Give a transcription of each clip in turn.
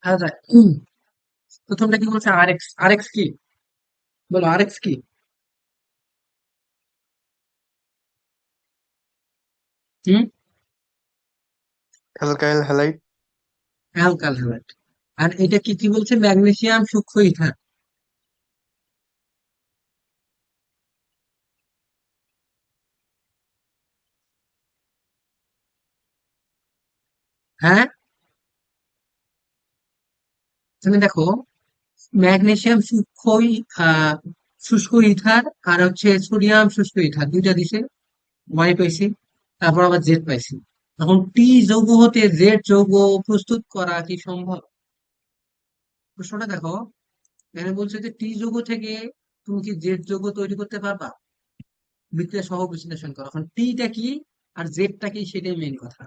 আচ্ছা, প্রথমটা কি বলছে? আরএক্স, আরএক্স কি? বলো আরএক্স কি? হুম? Alkyl halide. Alkyl halide. আর এটা কি কি বলছে? ম্যাগনেসিয়াম সূক্ষ্ম ইথার। হ্যাঁ, তুমি দেখো, ম্যাগনেসিয়াম সূক্ষ্ম আহ শুষ্ক ইথার, আর হচ্ছে সোডিয়াম শুষ্ক ইথার, দুইটা দিছে। ওয়াই পাইছি, তারপর আবার জেড পাইছি। এখন টি যৌগ হতে জেড যৌগ প্রস্তুত করা কি সম্ভব? প্রশ্নটা দেখো, এখানে বলছে যে টি যৌগ থেকে তুমি কি জেড যৌগ তৈরি করতে পারবা? বিক্রিয়া সহ বিশ্লেষণ করো। এখন টিটা কি আর জেডটা কি, সেটাই মেইন কথা।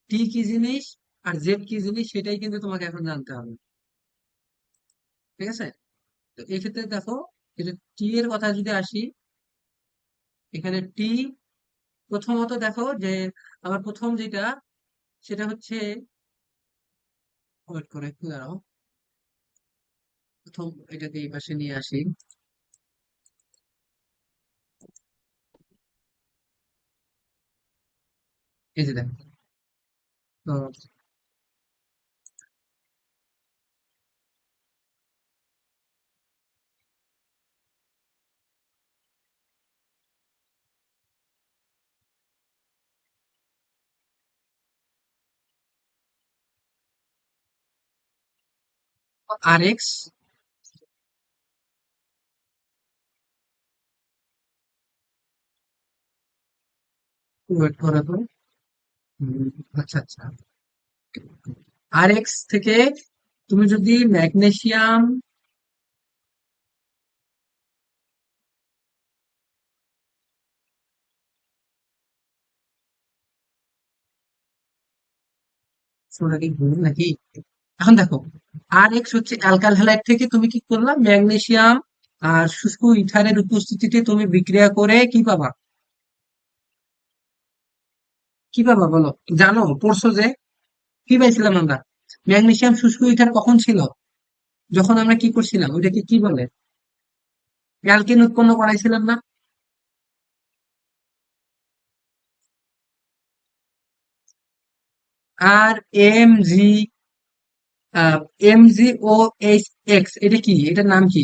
টি কি জিনিস আর জেড কি জিনিস, সেটাই কিন্তু তোমাকে এখন জানতে হবে। ঠিক আছে? তো এই ক্ষেত্রে দেখো, এটা টি এর কথা যদি আসি, এখানে টি প্রথমত দেখো যে আমার প্রথম যেটা, সেটা হচ্ছে, ওয়েট করে একটু দাঁড়াও, প্রথম এটাকে এই পাশে নিয়ে আসি। এই যে দেখো, তো আর এক্স, ওয়েট করে তো, হুম, আচ্ছা আচ্ছা, আর এক্স থেকে তুমি যদি ম্যাগনেসিয়াম, সোনা কি ভুল নাকি? এখন দেখো, আর এক্স হচ্ছে অ্যালকাল হ্যালাইড থেকে তুমি কি করলাম, ম্যাগনেসিয়াম আর শুষ্ক ইথারের উপস্থিতিতে তুমি বিক্রিয়া করে কি পাবা? কি পাবা বলো? জানো, পড়ছো যে, কি পাইছিলাম আমরা? ম্যাগনেসিয়াম শুষ্ক ইথার কখন ছিল? যখন আমরা কি করছিলাম, ওইটাকে কি বলে? অ্যালকেন উৎপন্ন করাইছিলাম না? আর M G, M G O H X, এটা কি? এটার নাম কি?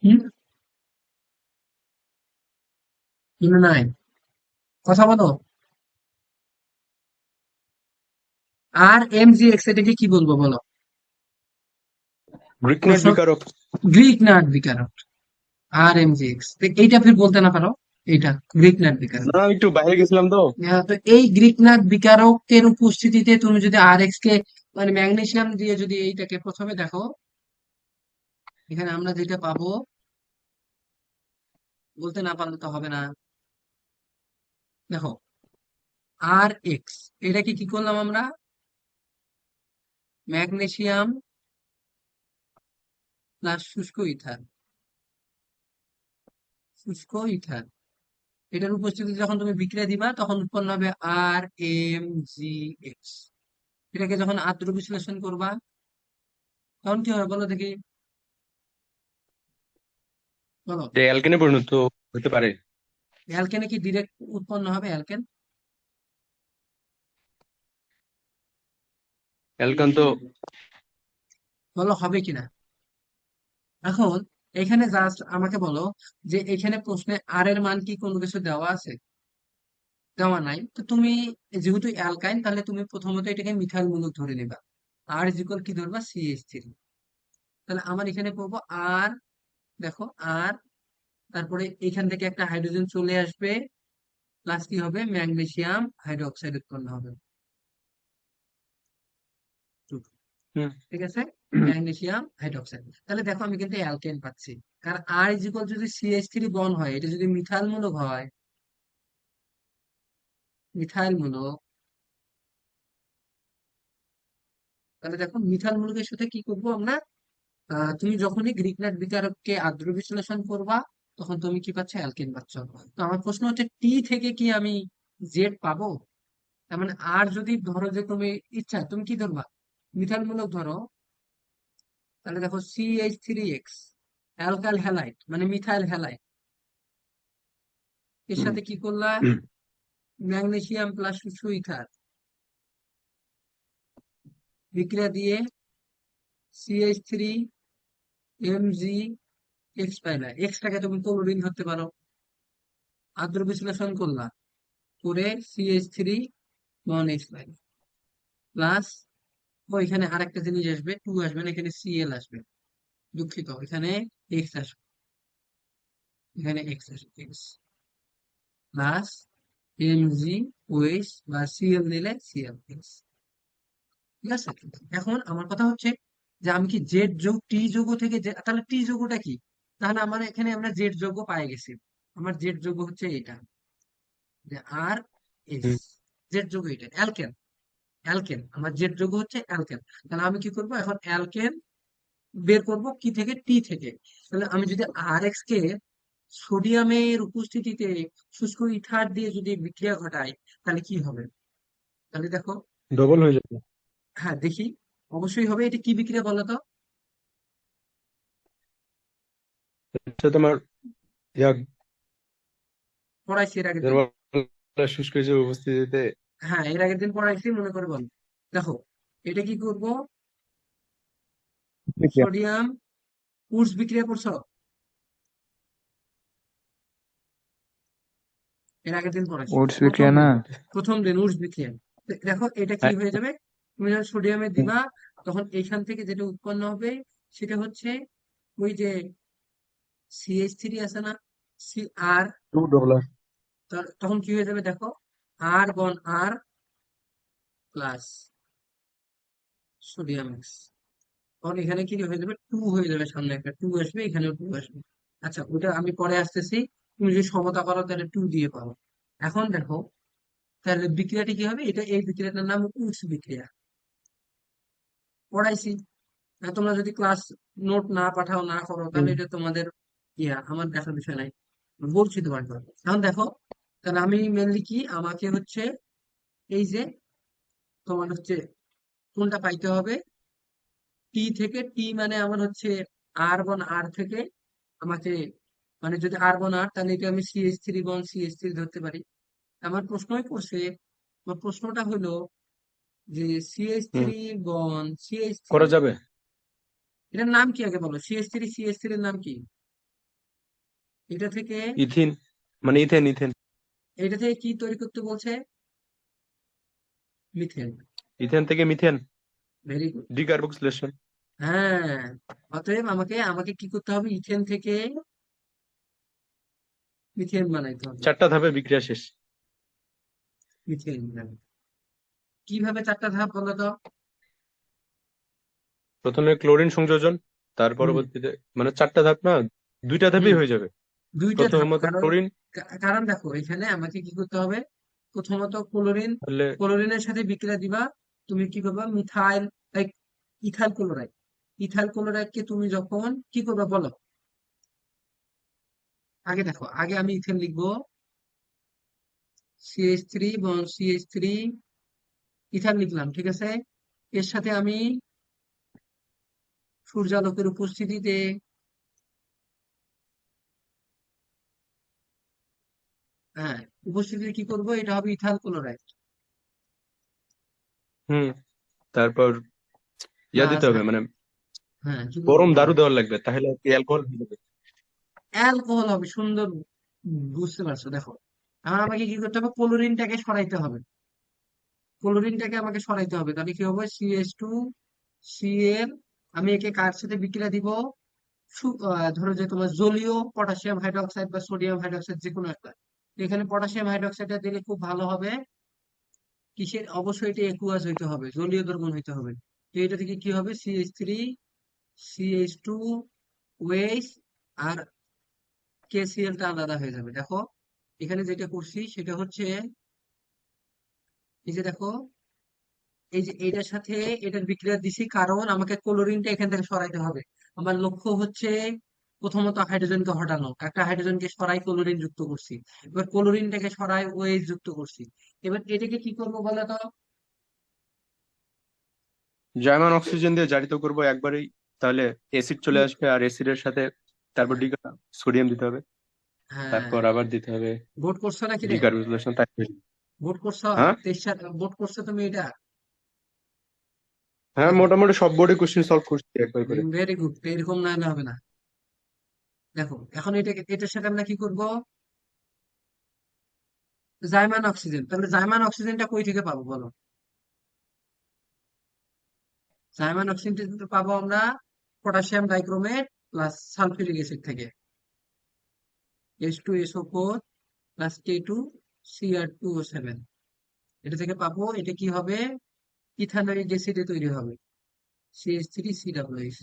হুম? নাই, কথা বলো। আর এম জি এক্স, এটাকে কি বলবো বলো? গ্রিকনাইট প্রশ্ন, বিকারক। গ্রিক নাট বিকারক। আর এম জি এক্স, এইটা ফির বলতে না পারো? এইটা গ্রিক নাট বিকারক। না, একটু বাইরে গেছিলাম তো। তো এই গ্রিক নাট বিকারকের উপস্থিতিতে তুমি যদি আর এক্স কে, মানে ম্যাগনেসিয়াম দিয়ে যদি এইটাকে প্রথমে দেখো, এখানে আমরা যেটা পাবো, বলতে না পারলে তো হবে না। দেখো, আর এক্স, এটাকে কি করলাম আমরা? ম্যাগনেসিয়াম প্লাস শুষ্ক ইথার, শুষ্ক ইথার, এটার উপস্থিতিতে যখন তুমি বিক্রিয়া দিবা, তখন উৎপন্ন হবে আর এম জি এক্স। এটাকে যখন আদ্র বিশ্লেষণ করবা, তখন কি হবে বলো দেখি, বলো। যে অ্যালকেনে পরিণত হতে পারে। অ্যালকেনে কি ডিরেক্ট উৎপন্ন হবে অ্যালকেন? অ্যালকান তো। বলো হবে কিনা। এখন এখানে জাস্ট আমাকে বলো যে এখানে প্রশ্নে আর এর মান কি কোনো কিছু দেওয়া আছে? দেওয়া নাই, তো তুমি যেহেতু অ্যালকাইন, তাহলে তুমি প্রথমত এটাকে মিথাইল মূলক ধরে নিবা। আর ইজ ইকুয়াল কি ধরবা? CH3। তাহলে আমার এখানে পড়বো আর, দেখো আর, তারপরে এখান থেকে একটা হাইড্রোজেন চলে আসবে, প্লাস কি হবে? ম্যাগনেসিয়াম হাইড্রোক্সাইড উৎপন্ন হবে। হুম। ঠিক আছে? ম্যাগনেসিয়াম হাইড্রোক্সাইড, তাহলে দেখো আমি কিন্তু অ্যালকেন পাচ্ছি। কারণ আর ইজ ইকুয়াল যদি CH3 বন্ড হয়, এটা যদি মিথাইল মূলক হয়, মিথাইল মূলক, তাহলে দেখো মিথাইল মূলকের সাথে কি করব আমরা, তুমি যখনই গ্রিকনাথ বিচারককে আদ্র বিশ্লেষণ করবা তখন তুমি কি পাচ্ছ, অ্যালকেন পাচ্ছ। তো আমার প্রশ্ন হচ্ছে টি থেকে কি আমি জেড পাবো? তার মানে আর যদি ধরো যে তুমি ইচ্ছা তুমি কি ধরবা, মিথাইল মূলক ধরো, তাহলে দেখো CH3X অ্যালকাইল হ্যালাইড মানে মিথাইল হ্যালাইড, এর হুম সাথে কি করলা, ম্যাগনেসিয়াম প্লাস সুইথার বিক্রিয়া দিয়ে CH3MgX পাইলা, এক্সটাকে তুমি ক্লোরিন ধরতে পারো, আদ্র বিশ্লেষণ করলা, করে CH3 পাইলা, প্লাস এখানে আরেকটা জিনিস আসবে, 2 আসবে না, এখানে Cl আসবে, দুঃখিত, এখানে এক্স আসবে, এখানে এক্স আসবে, এক্স প্লাস MgOH বা Cl নিলে Cl এক্স। ঠিক আছে, এখন আমার কথা হচ্ছে যে আমি কি জেড যোগ টি যৌগ থেকে তাহলে টি যৌগটা কি, তাহলে আমার এখানে আমরা জেড যৌগ পাই গেছি, আমার জেড যৌগ হচ্ছে এটা, যে আর এস, হুম জেড যৌগ এটা অ্যালকেন, অ্যালকেন আমার জেড যৌগ হচ্ছে অ্যালকেন। তাহলে আমি কি করব এখন, অ্যালকেন বের করব কি থেকে, টি থেকে। তাহলে আমি যদি আর এক্স কে সোডিয়ামের উপস্থিতিতে শুষ্ক ইথার দিয়ে যদি বিক্রিয়া ঘটাই তাহলে কি হবে, তাহলে দেখো, ডবল হয়ে যাবে। হ্যাঁ দেখি, অবশ্যই হবে, এটা কি বিক্রিয়া বলো তো? এটা তোমার ইয়া পড়াইছি এর আগের দিন। নরমাল শুষ্ক হিসেবে উপস্থিতিতে হ্যাঁ এর আগের দিন পড়াইছি, মনে করে বল। দেখো, এটা কি করব, বিক্রিয়া। সোডিয়াম উডস বিক্রিয়া করছো, এর আগের দিন পড়াইছি, ওটস প্রথম বিক্রিয়া না। দিন, প্রথম দিন উডস বিক্রিয়া। দেখো এটা কি হ্যাঁ, হয়ে যাবে, তুমি যখন সোডিয়ামে হুম, দিবা তখন এইখান থেকে যেটা উৎপন্ন হবে সেটা হচ্ছে ওই যে CH3 আছে না, সি আর, টু ডবল তখন কি হয়ে যাবে দেখো, আর বন আর প্লাস সোডিয়াম এক্স, তখন এখানে কি হয়ে যাবে, 2 হয়ে যাবে, সামনে একটা 2 আসবে, এখানেও 2 আসবে। আচ্ছা ওটা আমি পরে আসতেছি, তুমি যদি সমতা করো তাহলে 2 দিয়ে পাবো। এখন দেখো, তাহলে বিক্রিয়াটি কি হবে, এটা এই বিক্রিয়াটার নাম উডস বিক্রিয়া, পড়াইছি। তোমরা যদি ক্লাস নোট না পাঠাও না করো তাহলে এটা তোমাদের আমার দেখার বিষয় নাই, বলছি তোমাকে। এখন দেখো, তাহলে আমি মেনলি কি আমাকে হচ্ছে এই যে তোমার হচ্ছে কোনটা পাইতে হবে, টি থেকে, টি মানে আমার হচ্ছে আর থেকে আমাকে, মানে যদি আর তাহলে এটা আমি CH3 ধরতে পারি। আমার প্রশ্নই করছে, আমার প্রশ্নটা হলো যে সিএইচ হুম থ্রি সিএইচ থ্রি করা যাবে। এটার নাম কি আগে বলো, CH3 এর নাম কি, এটা থেকে, ইথিন মানে ইথেন ইথেন এটা থেকে কি তৈরি করতে বলছে, মিথেন। ইথেন থেকে মিথেন ভেরি গুড। ডিকার্বক্সিলেশন। হ্যাঁ, অতএব আমাকে আমাকে কি করতে হবে, ইথেন থেকে মিথেন বানাইতে হবে, 4টা ধাপে বিক্রিয়া শেষ। মিথেন বানাবে। কিভাবে 4টা ধাপ বলো তো? প্রথমে ক্লোরিন সংযোজন, তার হুম পরবর্তীতে মানে 4টা ধাপ না, 2টা ধাপেই হুম, হয়ে যাবে। 2টা ধাপ, প্রথমত কারণ ক্লোরিন, কারণ দেখো এখানে আমাকে কি করতে হবে, প্রথমত ক্লোরিন, তাহলে ক্লোরিনের সাথে বিক্রিয়া দিবা, তুমি কি করবা, methyl, like ethyl chloride, ethyl chloride কে তুমি যখন কি করবা বলো, আগে দেখো, আগে আমি ইথেন লিখবো, CH3 ইথান লিখলাম, ঠিক আছে, এর সাথে আমি সূর্যালোকের উপস্থিতিতে, হ্যাঁ উপস্থিতিতে কি করব, এটা হবে ইথাইল ক্লোরাইড হুম তারপর ইয়া প্লাস, দিতে হবে হ্যাঁ, মানে হ্যাঁ কি করবো গরম বলো, দারু দেওয়ার লাগবে, তাহলে আর কি অ্যালকোহল হয়ে যাবে। অ্যালকোহল হবে, সুন্দর, বুঝতে পারছো, দেখো এখন আমাকে কি করতে হবে, ক্লোরিনটাকে সরাইতে হবে, ক্লোরিনটাকে আমাকে সরাইতে হবে, তাহলে কি হবে, CH2Cl, আমি একে কার সাথে বিক্রিয়া দিব, ধরো যে তোমার জলীয় পটাশিয়াম হাইড্রোক্সাইড বা সোডিয়াম হাইড্রোক্সাইড যে কোনো একটা, এখানে পটাশিয়াম হাইড্রোক্সাইডটা দিলে খুব ভালো হবে, কিসের, অবশ্যই এটা একুয়াস হইতে হবে, জলীয় দ্রবণ হইতে হবে। তো এটা থেকে কি হবে, CH3 CH2 ওএইচ, আর KCl টা আলাদা হয়ে যাবে। দেখো এখানে যেটা করছি সেটা হচ্ছে, এই যে দেখো, এই যে এটার সাথে এটার বিক্রিয়া দিছি, কারণ আমাকে ক্লোরিনটা এখান থেকে সরাইতে হবে। আমার লক্ষ্য হচ্ছে প্রথমত হাইড্রোজেনকে হটানো, একটা হাইড্রোজেনকে সরাই ক্লোরিন যুক্ত করছি, এবার ক্লোরিনটাকে সরাই ওএইচ যুক্ত করছি। এবার এটাকে কি করবো বলো তো? জার্মান অক্সিজেন দিয়ে জারিত করব একবারেই, তাহলে অ্যাসিড চলে ই- আসবে, আর অ্যাসিডের সাথে তারপর সোডিয়াম দিতে হবে, হ্যাঁ, তারপর আবার দিতে হবে ভোট করছো নাকি রে? ডিকার্বক্সিলেশন, তাই হয়ে যাবে। ভোট করছো? হ্যাঁ, 23 ভোট করছো তুমি এটা? হ্যাঁ, দেখো, মোটামুটি সব বোর্ডে কোশ্চেন সলভ করছি একবার করে। ভেরি গুড, এরকম না হলে হবে না। দেখো এখন এটাকে, এটার সাথে আমরা কি করব? জাইমান অক্সিজেন, তাহলে জাইমান অক্সিজেনটা কই থেকে পাবো বলো? জাইমান অক্সিজেনটা পাবো আমরা potassium dichromate plus sulphuric acid থেকে। H2SO4 প্লাস K2Cr2O7, এটা থেকে পাবো। এটা কি হবে? ইথানোয়িক অ্যাসিডে তৈরি হবে, CH3COOH।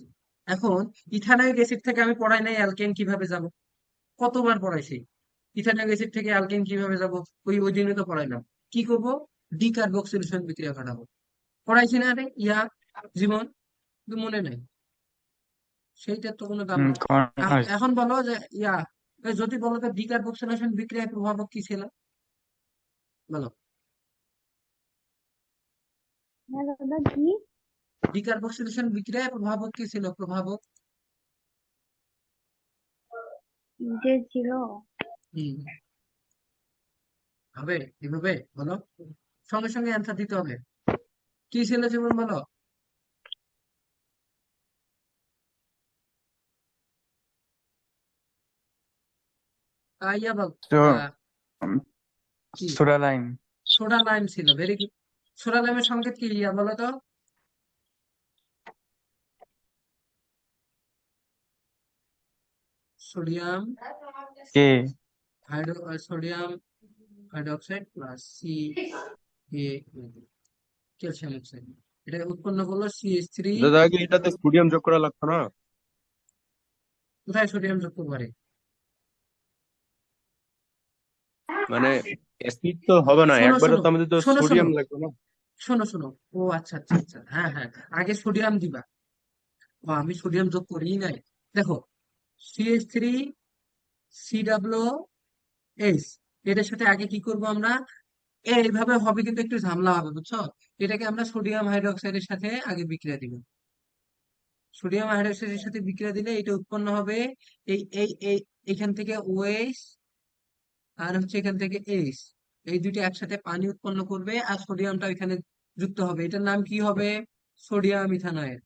এখন ইথানোয়িক অ্যাসিড থেকে আমি পড়াই নাই অ্যালকেন কিভাবে যাব? কতবার পড়াইছি? ইথানোয়িক অ্যাসিড থেকে অ্যালকেন কিভাবে যাব? ওই ওই দিনে তো পড়াইলাম। কি করব? ডিকার্বক্সিলেশন বিক্রিয়া ঘটাবো। পড়াইছি না রে ইয়া জীবন? কিন্তু মনে নাই, সেইটার তো কোনো দাম নাই। এখন বলো যে ইয়া, যদি বলো তো ডিকার্বক্সিলেশন বিক্রিয়ার প্রভাবক কি ছিল? বলো। হ্যাঁ দাদা, কি ডিকার্বক্সিলেশন বিক্রিয়ার প্রভাবক কি ছিল? প্রভাবক। যে ছিল? হম, হবে এভাবে বলো, সঙ্গে সঙ্গে অ্যান্সার দিতে হবে। কি ছিল জীবন বলো? ইয়া বল। তো আহ, কি? Soda lime. সোডা লাইম ছিল, ভেরি গুড। সোডা লাইমের সংকেত কি ইয়া বলো তো? সোডিয়াম কে? সোডিয়াম হাইড্রোক্সাইড প্লাস এ ক্যালসিয়াম অক্সাইড, এটা উৎপন্ন করলো CH3। দাদা আগে এটাতে সোডিয়াম যোগ করা লাগতো না? কোথায় সোডিয়াম যুক্ত করে? মানে অ্যাসিড তো হবে না শোনো একবারে, শোনো তো আমাদের তো শোনো শোনো সোডিয়াম লাগবে না? শোনো শোনো। ও আচ্ছা আচ্ছা আচ্ছা, হ্যাঁ হ্যাঁ, আগে সোডিয়াম দিবা। ও, আমি সোডিয়াম যোগ করিই নাই। দেখো, CH3COOH, এটার সাথে আগে কি করব আমরা? এইভাবে হবে কিন্তু একটু ঝামেলা হবে, বুঝছো? এটাকে আমরা সোডিয়াম হাইড্রোক্সাইডের সাথে আগে বিক্রিয়া দিব। সোডিয়াম হাইড্রোক্সাইডের সাথে বিক্রিয়া দিলে এটা উৎপন্ন হবে এই এই এই এখান থেকে ওএইচ, আর হচ্ছে এখান থেকে এইচ। এই দুইটা একসাথে পানি উৎপন্ন করবে, আর সোডিয়ামটা এখানে যুক্ত হবে। এটার নাম কি হবে? সোডিয়াম ইথানয়েড।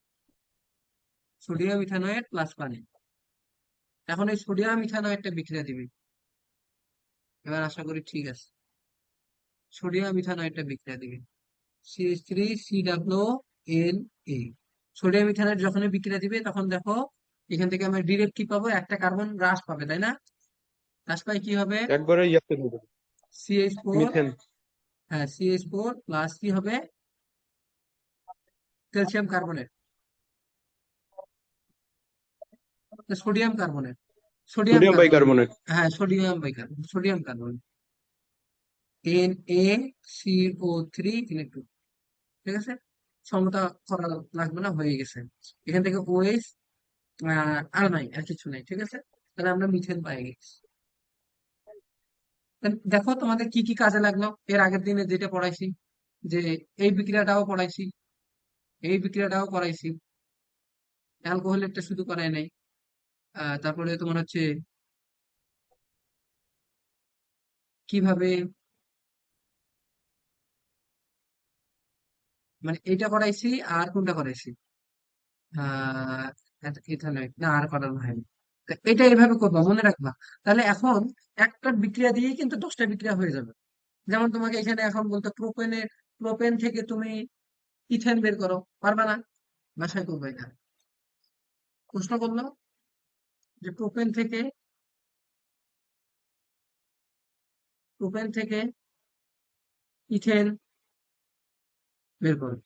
সোডিয়াম ইথানয়েড প্লাস পানি। এখন এই সোডিয়াম ইথানয়েডটা বিক্রিয়া দিবে। এবার আশা করি ঠিক আছে। সোডিয়াম ইথানয়েডটা বিক্রিয়া দিবে, CH3COONA। সোডিয়াম ইথানয়েড যখনই বিক্রিয়া দিবে তখন দেখো এখান থেকে আমরা ডিরেক্ট কি পাবো? একটা কার্বন হ্রাস পাবে, তাই না? হ্রাস পাই কি হবে? একবারে ইয়াতে দেবে, CH4। মিথেন। হ্যাঁ, CH4 প্লাস কি হবে? Calcium carbonate, sodium carbonate, sodium sodium carbonate. Bicarbonate. হ্যাঁ, sodium bicarbonate, sodium carbonate. NaCO3 electron. ঠিক আছে, সমতা করা লাগবে না, হয়ে গেছে। এখান থেকে ওএইচ আর নাই, আর কিছু নাই, ঠিক আছে। তাহলে আমরা মিথেন পাই গেছি। তাহলে দেখো তোমাদের কি কি কাজে লাগলো এর আগের দিনে যেটা পড়াইছি, যে এই বিক্রিয়াটাও পড়াইছি, এই বিক্রিয়াটাও করাইছি, অ্যালকোহলেরটা শুধু করাই নাই। তারপরে তোমার হচ্ছে কিভাবে, মানে এইটা করাইছি, আর কোনটা করাইছি? আহ ইথানয়েড না, আর করানো হয়নি। তো এটা এভাবে করবা, মনে রাখবা। তাহলে এখন একটা বিক্রিয়া দিয়েই কিন্তু 10টা বিক্রিয়া হয়ে যাবে। যেমন তোমাকে এখানে এখন বলতে, প্রোপেন থেকে তুমি ইথেন বের করো, পারবা না? বাসায় করবে এটা। প্রশ্ন করলো যে প্রোপেন থেকে ইথেন বের করো,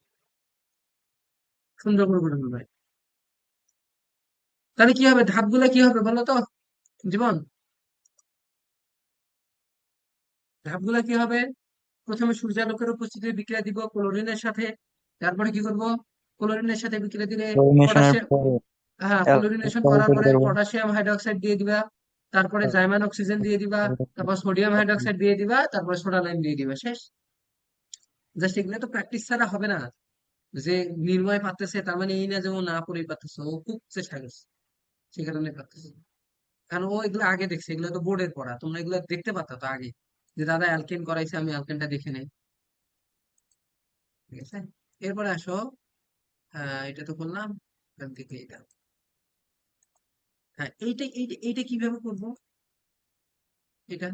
সুন্দর করে করে বলবে। তাহলে কি হবে? ধাপগুলো কি হবে বলো তো জীবন? ধাপগুলো কি হবে? প্রথমে সূর্যালোকের উপস্থিতিতে বিক্রিয়া দিব ক্লোরিনের সাথে, তারপরে কি করব, ক্লোরিনের সাথে বিক্রিয়া দিলে ক্লোরিনেশনের পটাশিয়াম, পরে হ্যাঁ ক্লোরিনেশন করার অ্যালকাইল পরে করবো। পটাশিয়াম হাইড্রোক্সাইড দিয়ে দিবা, তারপরে জাইমান অক্সিজেন দিয়ে দিবা, তারপর সোডিয়াম হাইড্রোক্সাইড দিয়ে দিবা, তারপর সোডা লাইম দিয়ে দিবা, শেষ। জাস্ট এগুলো তো প্র্যাকটিস ছাড়া হবে না। যে নির্ময় পারতেছে তার মানে এই না যে ও না পড়েই পারতেছে, ও খুব চেষ্টা করছে, সে কারণে পারতেছে। কারণ ও এগুলো আগে দেখছে, এগুলো তো বোর্ডের পড়া, তোমরা এগুলো দেখতে পারতো তো আগে, যে দাদা অ্যালকেন করাইছে, আমি অ্যালকেনটা দেখে নেই। ঠিক আছে, এরপরে আসো। এটা তো বললাম, এখান থেকে এটা। হ্যাঁ, এইটা এইটা এইটা কিভাবে করবো, এটা।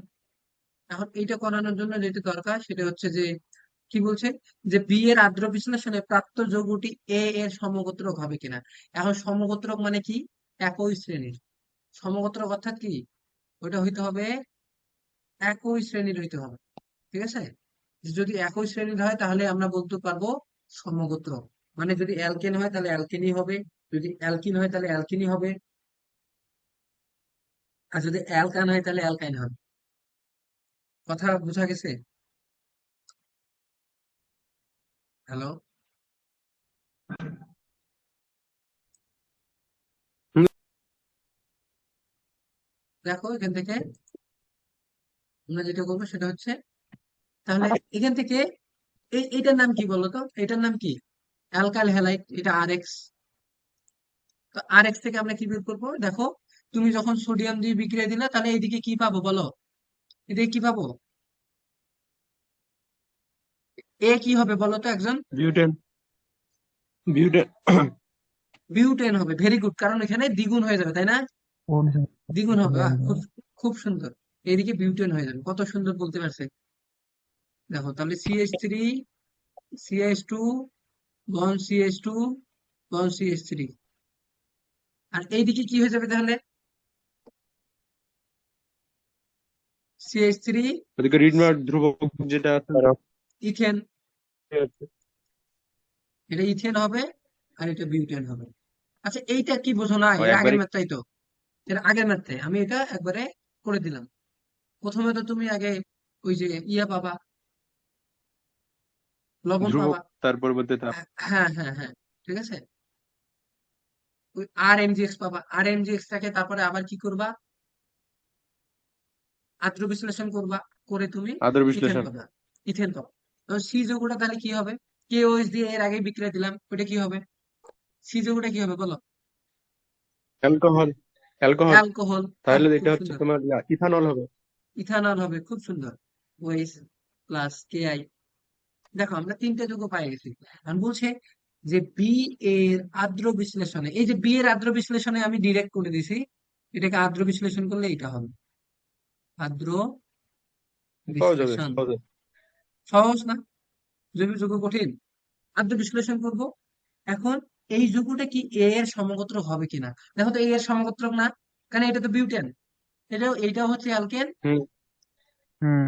এখন এইটা করানোর জন্য যেটা দরকার সেটা হচ্ছে যে কি বলছে, যে বি এর আদ্র বিশ্লেষণে প্রাপ্ত যৌগটি এ এর সমগোত্রক হবে কিনা। এখন সমগোত্রক মানে কি, একই শ্রেণীর। সমগোত্রক অর্থাৎ কি, ওইটা হইতে হবে একই শ্রেণীর হইতে হবে। ঠিক আছে, যদি একই শ্রেণীর হয় তাহলে আমরা বলতে পারবো সমগোত্রক। মানে যদি অ্যালকেন হয় তাহলে অ্যালকেনই হবে, যদি অ্যালকিন হয় তাহলে অ্যালকিনই হবে, আর যদি অ্যালকান হয় তাহলে অ্যালকাইন হবে। কথা বোঝা গেছে? হ্যালো, হুম, দেখো এখান থেকে আমরা যেটা করবো সেটা হচ্ছে, তাহলে এখান থেকে এইটার নাম কি বলতো, এটার নাম কি, অ্যালকাইল হ্যালাইড, এটা আর এক্স। তো আর এক্স থেকে আমরা কি বের করবো, দেখো তুমি যখন সোডিয়াম দিয়ে বিক্রিয়া দিলা তাহলে এইদিকে কি পাবো বলো, এদিকে কি পাবো, এ কি হবে বলো তো একজন, বিউটেন বিউটেন বিউটেন হবে। ভেরি গুড, কারণ এখানে দ্বিগুণ হয়ে যাবে, তাই না? দ্বিগুণ হবে, বাহ, খুব খুব সুন্দর। এইদিকে বিউটেন হয়ে যাবে, কত সুন্দর বলতে পারছে। দেখো তাহলে CH3, CH2, বন CH2, বন CH3, আর এইদিকে কি হয়ে যাবে তাহলে, CH3, ওদিকে রিডমার ধ্রুবক যেটা আছে না, ইথেন, এটা ইথেন হবে, আর এটা বিউটেন হবে। আচ্ছা এইটা কি বোঝো না, ও এর আগের একবারই। ম্যাথটাই তো, এর আগের ম্যাথটাই আমি এটা একবারে করে দিলাম। প্রথমে তো তুমি আগে ওই যে ইয়া পাবা, লবণ ধ্রুবক পাবা। তার পরবর্তী তাপ। হ্যাঁ হ্যাঁ হ্যাঁ, ঠিক আছে। ওই RMGX পাবা, RMGX টাকে তারপরে আবার কি করবা, আদ্র বিশ্লেষণ করবা, করে তুমি আদর ইথেন বিশ্লেষণ। পাবা, ইথেন পাবা। তো সি যৌগটা তাহলে কি হবে, KOH দিয়ে এর আগে বিক্রিয়া দিলাম, ওটা কি হবে, সি যৌগটা কি হবে বলো, অ্যালকোহল। অ্যালকোহল। অ্যালকোহল। তাহলে খুব এটা হচ্ছে সুন্দর, তোমার ইথানল হবে। ইথানল হবে, খুব সুন্দর। OH plus KI। দেখো আমরা তিনটে যৌগ পাই গেছি। আমি বলছে যে বি এর আদ্র বিশ্লেষণে, এই যে বি এর আদ্র বিশ্লেষণে আমি ডিরেক্ট করে দিছি, এটাকে আদ্র বিশ্লেষণ করলে এটা হবে আদ্র সহজ হবে, বিশ্লেষণ। সহজ হবে। সহজ না, জৈব যৌগ কঠিন। আদ্র বিশ্লেষণ করব। এখন এই যৌগটা কি এ এর সমগোত্রক হবে কিনা, দেখো তো এ এর সমগোত্রক না, কারণ এটা তো বিউটেন, এটাও হচ্ছে অ্যালকেন, হুম। হুম।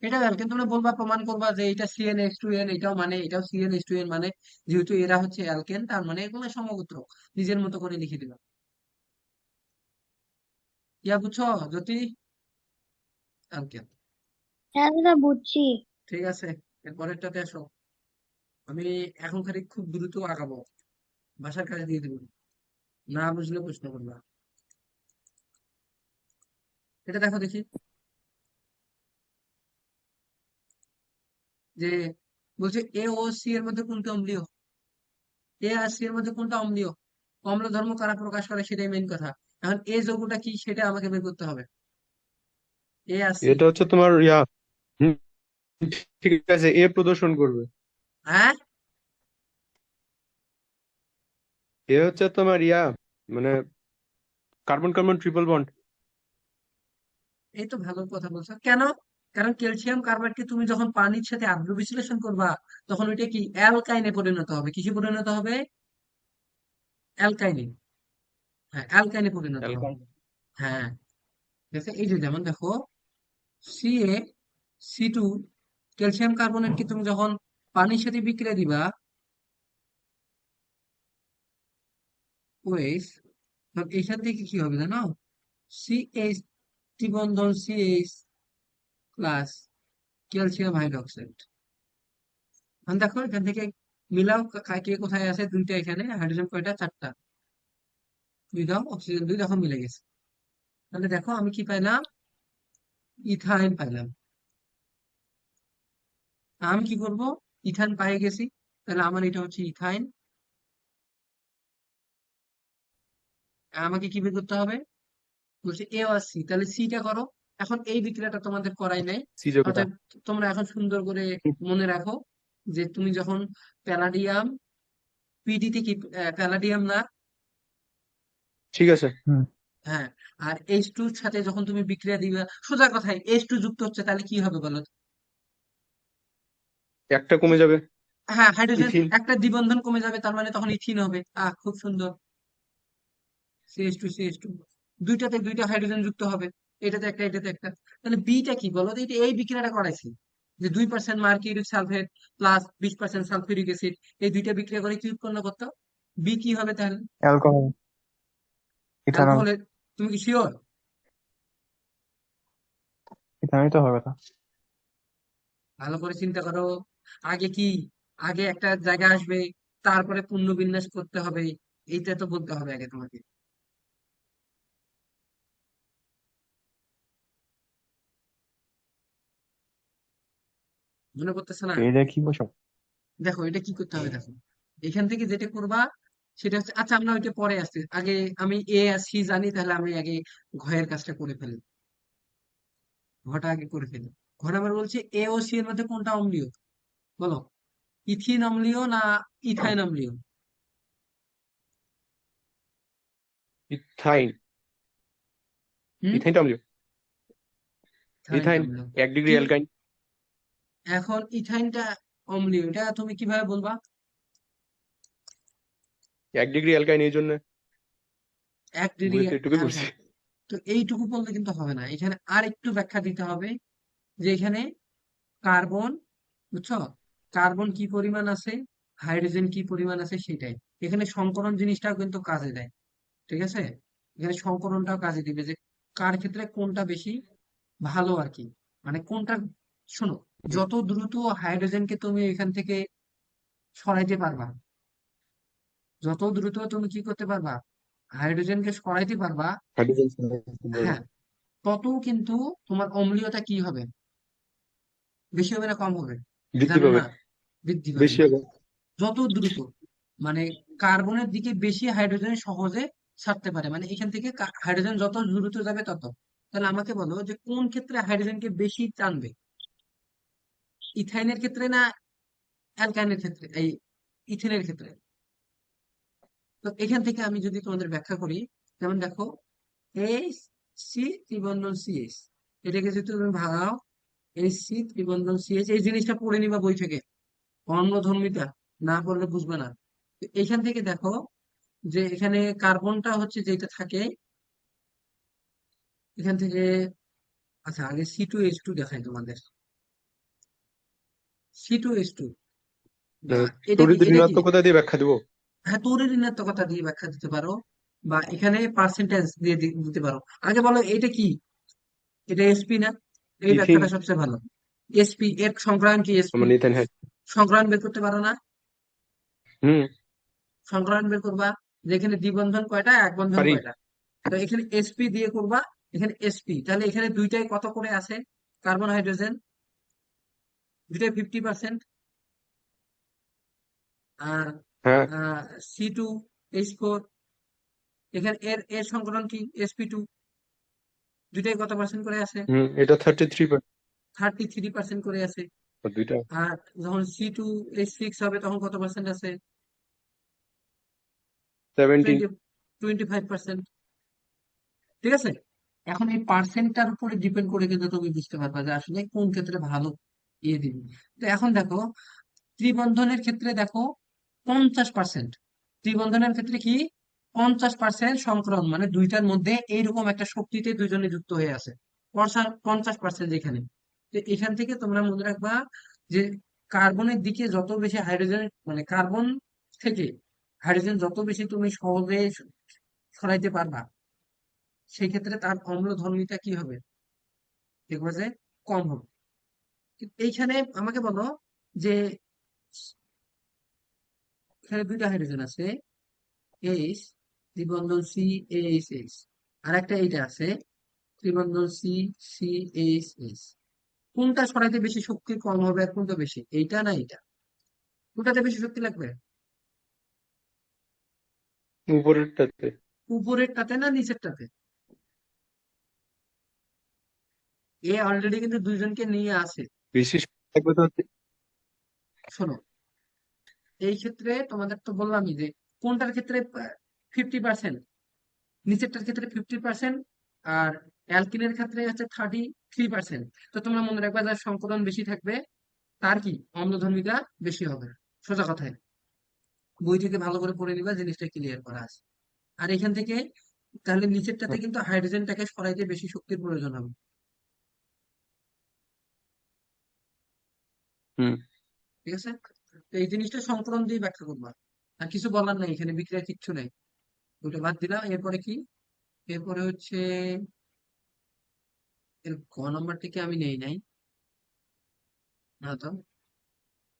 এটাও অ্যালকেন। তোমরা বলবা, প্রমাণ করবা যে এটা CnH2n, এটাও মানে এটাও CnH2n, মানে যেহেতু এরা হচ্ছে অ্যালকেন তার মানে এগুলো সমগোত্রক, নিজের মতো করে লিখে দিবা। ইয়া বুঝছো জ্যোতি, অ্যালকেন। হ্যাঁ দাদা বুঝছি। ঠিক আছে, এর পরেরটাতে আসো। আমি এখন খালি খুব দ্রুত আগাবো, বাসার কাছে দিয়ে দেবো, না বুঝলে প্রশ্ন করবা। এটা দেখো দেখি, যে বলছে এ ও সি এর মধ্যে কোনটা অম্লীয়, এ আর সি এর মধ্যে কোনটা অম্লীয়, অম্ল ধর্ম কারা প্রকাশ করে সেটাই মেইন কথা। এখন এ যৌগটা কি সেটা আমাকে বের করতে হবে, এ আর সি। এটা হচ্ছে তোমার হুম, ঠিক আছে, এ প্রদর্শন করবে। হ্যাঁ, এ হচ্ছে তোমার মানে কার্বন কার্বন ট্রিপল বন্ড। এই তো ভালো কথা বলছো। কেন, কারণ ক্যালসিয়াম কার্বাইডকে তুমি যখন পানির সাথে আদ্র বিশ্লেষণ করবা তখন ওইটা কি অ্যালকাইনে পরিণত হবে, কিসে পরিণত হবে, অ্যালকাইনে। হ্যাঁ, অ্যালকাইনে পরিণত হবে। অ্যালকান। হ্যাঁ, ঠিক আছে। এই যে যেমন দেখো CaC2, ক্যালসিয়াম কার্বনেটকে তুমি যখন পানির সাথে বিক্রিয়া দিবা, ওয়েস, তখন এইখান থেকে কি হবে জানো, CH ত্রিবন্ধন CH plus calcium hydroxide. এখন দেখো এখান থেকে মিলাও, কে কোথায় আছে? দুইটা এখানে, হাইড্রোজেন কয়টা? চারটা। দুই দাও, অক্সিজেন দুই, দেখো মিলে গেছে। তাহলে দেখো আমি কি পাইলাম? ইথাইন পাইলাম। আমি কি করব? ইথাইন পাই গেছি, তাহলে আমার এটা হচ্ছে ইথাইন। আমাকে কি বের করতে হবে? বলছে এ আর সি, তাহলে সিটা করো। এখন এই বিক্রিয়াটা তোমাদের করাই নাই। সি যোগটা। অতএব তোমরা এখন সুন্দর করে মনে রাখো যে তুমি যখন প্যালাডিয়াম, পিডিতে কি প্যালাডিয়াম না? ঠিক আছে। হ্যাঁ। আর H2 এর সাথে যখন তুমি বিক্রিয়া দিবে, সোজা কথায় H2 যুক্ত হচ্ছে, তাহলে কি হবে বলো তো? একটা কমে যাবে। হ্যাঁ, হাইড্রোজেন ইথিন। একটা দ্বিবন্ধন কমে যাবে, তার মানে তখন ইথিন হবে। খুব সুন্দর। CH2 দুইটাতে দুইটা হাইড্রোজেন যুক্ত হবে, এটাতে একটা এটাতে একটা। তাহলে বিটা কি বলো তো? এটা এই বিক্রিয়াটা করাইছি, যে 2% mercuric sulphate plus 20% sulphuric acid, এই দুইটা বিক্রিয়া করে কি উৎপন্ন করতো? বি কি হবে তাহলে? Alcohol, ethanol. অ্যালকোহলের। তুমি কি শিওর? ইথানলই তো হবে কথা। ভালো করে চিন্তা করো। আগে কি, আগে একটা জায়গা আসবে, তারপরে পুনর্বিন্যাস করতে হবে, এইটা তো বলতে হবে আগে তোমাকে। মনে করতেছে না? এটা কি বসব? দেখো এটা কি করতে হবে, দেখো এখান থেকে যেটা করবা সেটা হচ্ছে, আচ্ছা আমরা ওইটা পরে আসছি, আগে আমি এ আর সি জানি, তাহলে আমি আগে ঘয়ের কাজটা করে ফেলি। ঘটা আগে করে ফেলি। ঘটা আমার বলছে এ ও সি এর মধ্যে কোনটা অম্লীয়? বলো। ইথিন অম্লীয় না ইথাইন অম্লীয়? ইথাইন। হুম। ইথাইনটা অম্লীয়। ইথাইনটা ইথাইন। অম্লীয়। 1 ডিগ্রি কি? অ্যালকাইন। এখন ইথাইনটা অম্লীয়, এটা তুমি কিভাবে বলবা? 1 ডিগ্রি অ্যালকাইন, এই জন্য 1 ডিগ্রি বইতে এটুকুই পড়ছি। অ্যালকাইন। তো এইটুকু বললে কিন্তু হবে না, এখানে আর একটু ব্যাখ্যা দিতে হবে, যে এখানে কার্বন, বুঝছো, কার্বন কি পরিমাণ আছে, হাইড্রোজেন কি পরিমাণ আছে সেটাই। এখানে সংকরণ জিনিসটাও কিন্তু কাজে দেয়, ঠিক আছে? এখানে সংকরণটাও কাজে দিবে, যে কার ক্ষেত্রে কোনটা বেশি ভালো আর কি, মানে কোনটা। শোনো, যত দ্রুত হাইড্রোজেনকে তুমি এখান থেকে সরাইতে পারবা, যত দ্রুত তুমি কি করতে পারবা, হাইড্রোজেনকে সরাইতে পারবা, হাইড্রোজেন। হ্যাঁ, তত কিন্তু তোমার অম্লীয়তা কি হবে? বেশি হবে না কম হবে? বৃদ্ধি জানো পাবে। না? বৃদ্ধি পাবে। বেশি মানে হবে। যত দ্রুত, মানে কার্বনের দিকে বেশি হাইড্রোজেন সহজে ছাড়তে পারে, মানে এখান থেকে হাইড্রোজেন যত দ্রুত যাবে তত। তাহলে আমাকে বলো যে কোন ক্ষেত্রে হাইড্রোজেনকে বেশি টানবে, ইথাইনের ক্ষেত্রে না অ্যালকাইনের ক্ষেত্রে, এই ইথেনের ক্ষেত্রে? তো এখান থেকে আমি যদি তোমাদের ব্যাখ্যা করি, যেমন দেখো, এই সি ত্রিবন্ধন সিএস, এটাকে যদি তুমি ভাঙাও, এই সি ত্রিবন্ধন সিএস, এই জিনিসটা পড়ে নিবা বই থেকে, অম্লধর্মিতা, না পড়লে বুঝবে না। তো এখান থেকে দেখো যে এখানে কার্বনটা হচ্ছে যেটা থাকে এখান থেকে। আচ্ছা আগে C2H2 দেখাই তোমাদের। C2H2, এটা কি, তড়িৎ এটা কি? ঋণাত্মকতা দিয়ে ব্যাখ্যা দিব। হ্যাঁ, তড়িৎ ঋণাত্মকতা দিয়ে ব্যাখ্যা দিতে পারো, বা এখানে পার্সেন্টেজ দিয়ে দিতে পারো। আগে বলো এটা কি? এটা এসপি না? এই ইথিন। ব্যাখ্যাটা সবচেয়ে ভালো। এসপি এর সংক্রায়ণ কি? এসপি মানে ইথেন, হ্যাঁ। সংক্রায়ণ বের করতে পারো না? হুম। সংক্রায়ণ বের করবা, যে এখানে দ্বিবন্ধন কয়টা, এক বন্ধন পারি। কয়টা। তো এখানে এসপি দিয়ে করবা, এখানে এসপি, তাহলে এখানে দুইটাই কত করে আছে? কার্বন হাইড্রোজেন দুইটাই 50%। আর হ্যাঁ। C2H4, এখানে এর এর সংকলন কি? sp2, দুইটাই কত পার্সেন্ট করে আছে? এটা 33%। 33% করে আছে। দুইটা আর যখন C2H6 হবে তখন কত পার্সেন্ট আছে? 17। 25%। ঠিক আছে? এখন এই পার্সেন্টটার উপরে ডিপেন্ড করে কিন্তু তুমি বুঝতে পারবা যে আসলে কোন ক্ষেত্রে ভালো ইয়ে দিবে। তো এখন দেখো, ত্রিবন্ধনের ক্ষেত্রে দেখো 50%, ত্রিবন্ধনের ক্ষেত্রে কি 50% সংক্রমণ, মানে দুইটার মধ্যে এইরকম একটা শক্তিতে দুইজনে যুক্ত হয়ে আছে। 50% এখানে। তো এখান থেকে তোমরা মনে রাখবা যে কার্বনের দিকে যত বেশি হাইড্রোজেন, মানে কার্বন থেকে হাইড্রোজেন যত বেশি তুমি সহজে সরাইতে পারবা, সেই ক্ষেত্রে তার অম্লধর্মিতা কি হবে? দেখবা যে কম হবে। কিন্তু এইখানে আমাকে বলো যে এখানে দুইটা হাইড্রোজেন আছে, এইচ ত্রিবন্ধন সি এইচ এইচ, আর একটা এইটা আছে ত্রিবন্ধন সি সি এইচ এইচ। কোনটা সরাইতে বেশি শক্তি কম হবে আর কোনটা বেশি, এইটা না এইটা? কোনটাতে বেশি শক্তি লাগবে? উপরেরটাতে। উপরেরটাতে না নিচেরটাতে? এ অলরেডি কিন্তু দুইজনকে নিয়ে আসে। বেশি সময় লাগবে তো হচ্ছে। শোনো, এই ক্ষেত্রে তোমাদের তো বললামই যে কোনটার ক্ষেত্রে 50%, নিচেরটার ক্ষেত্রে 50%, আর অ্যালকিনের ক্ষেত্রে হচ্ছে 33%। তো তোমরা মনে রাখবে যার সংকরণ বেশি থাকবে তার কি অম্লধর্মিতা বেশি হবে। সোজা কথায় বই থেকে ভালো করে পড়ে নিবা, জিনিসটা ক্লিয়ার করা আছে। আর এখান থেকে তাহলে নিচেরটাতে কিন্তু হাইড্রোজেনটাকে সরাইতে বেশি শক্তির প্রয়োজন হবে। হুম। ঠিক আছে, তো এই জিনিসটা সংকলন দিয়ে ব্যাখ্যা করবা। আর কিছু বলার নাই, এখানে বিক্রিয়া কিচ্ছু নেই। ওটা বাদ দিলাম। এরপরে কি? এরপরে হচ্ছে এর গ নম্বরটিকে আমি নেই নাই, না তো,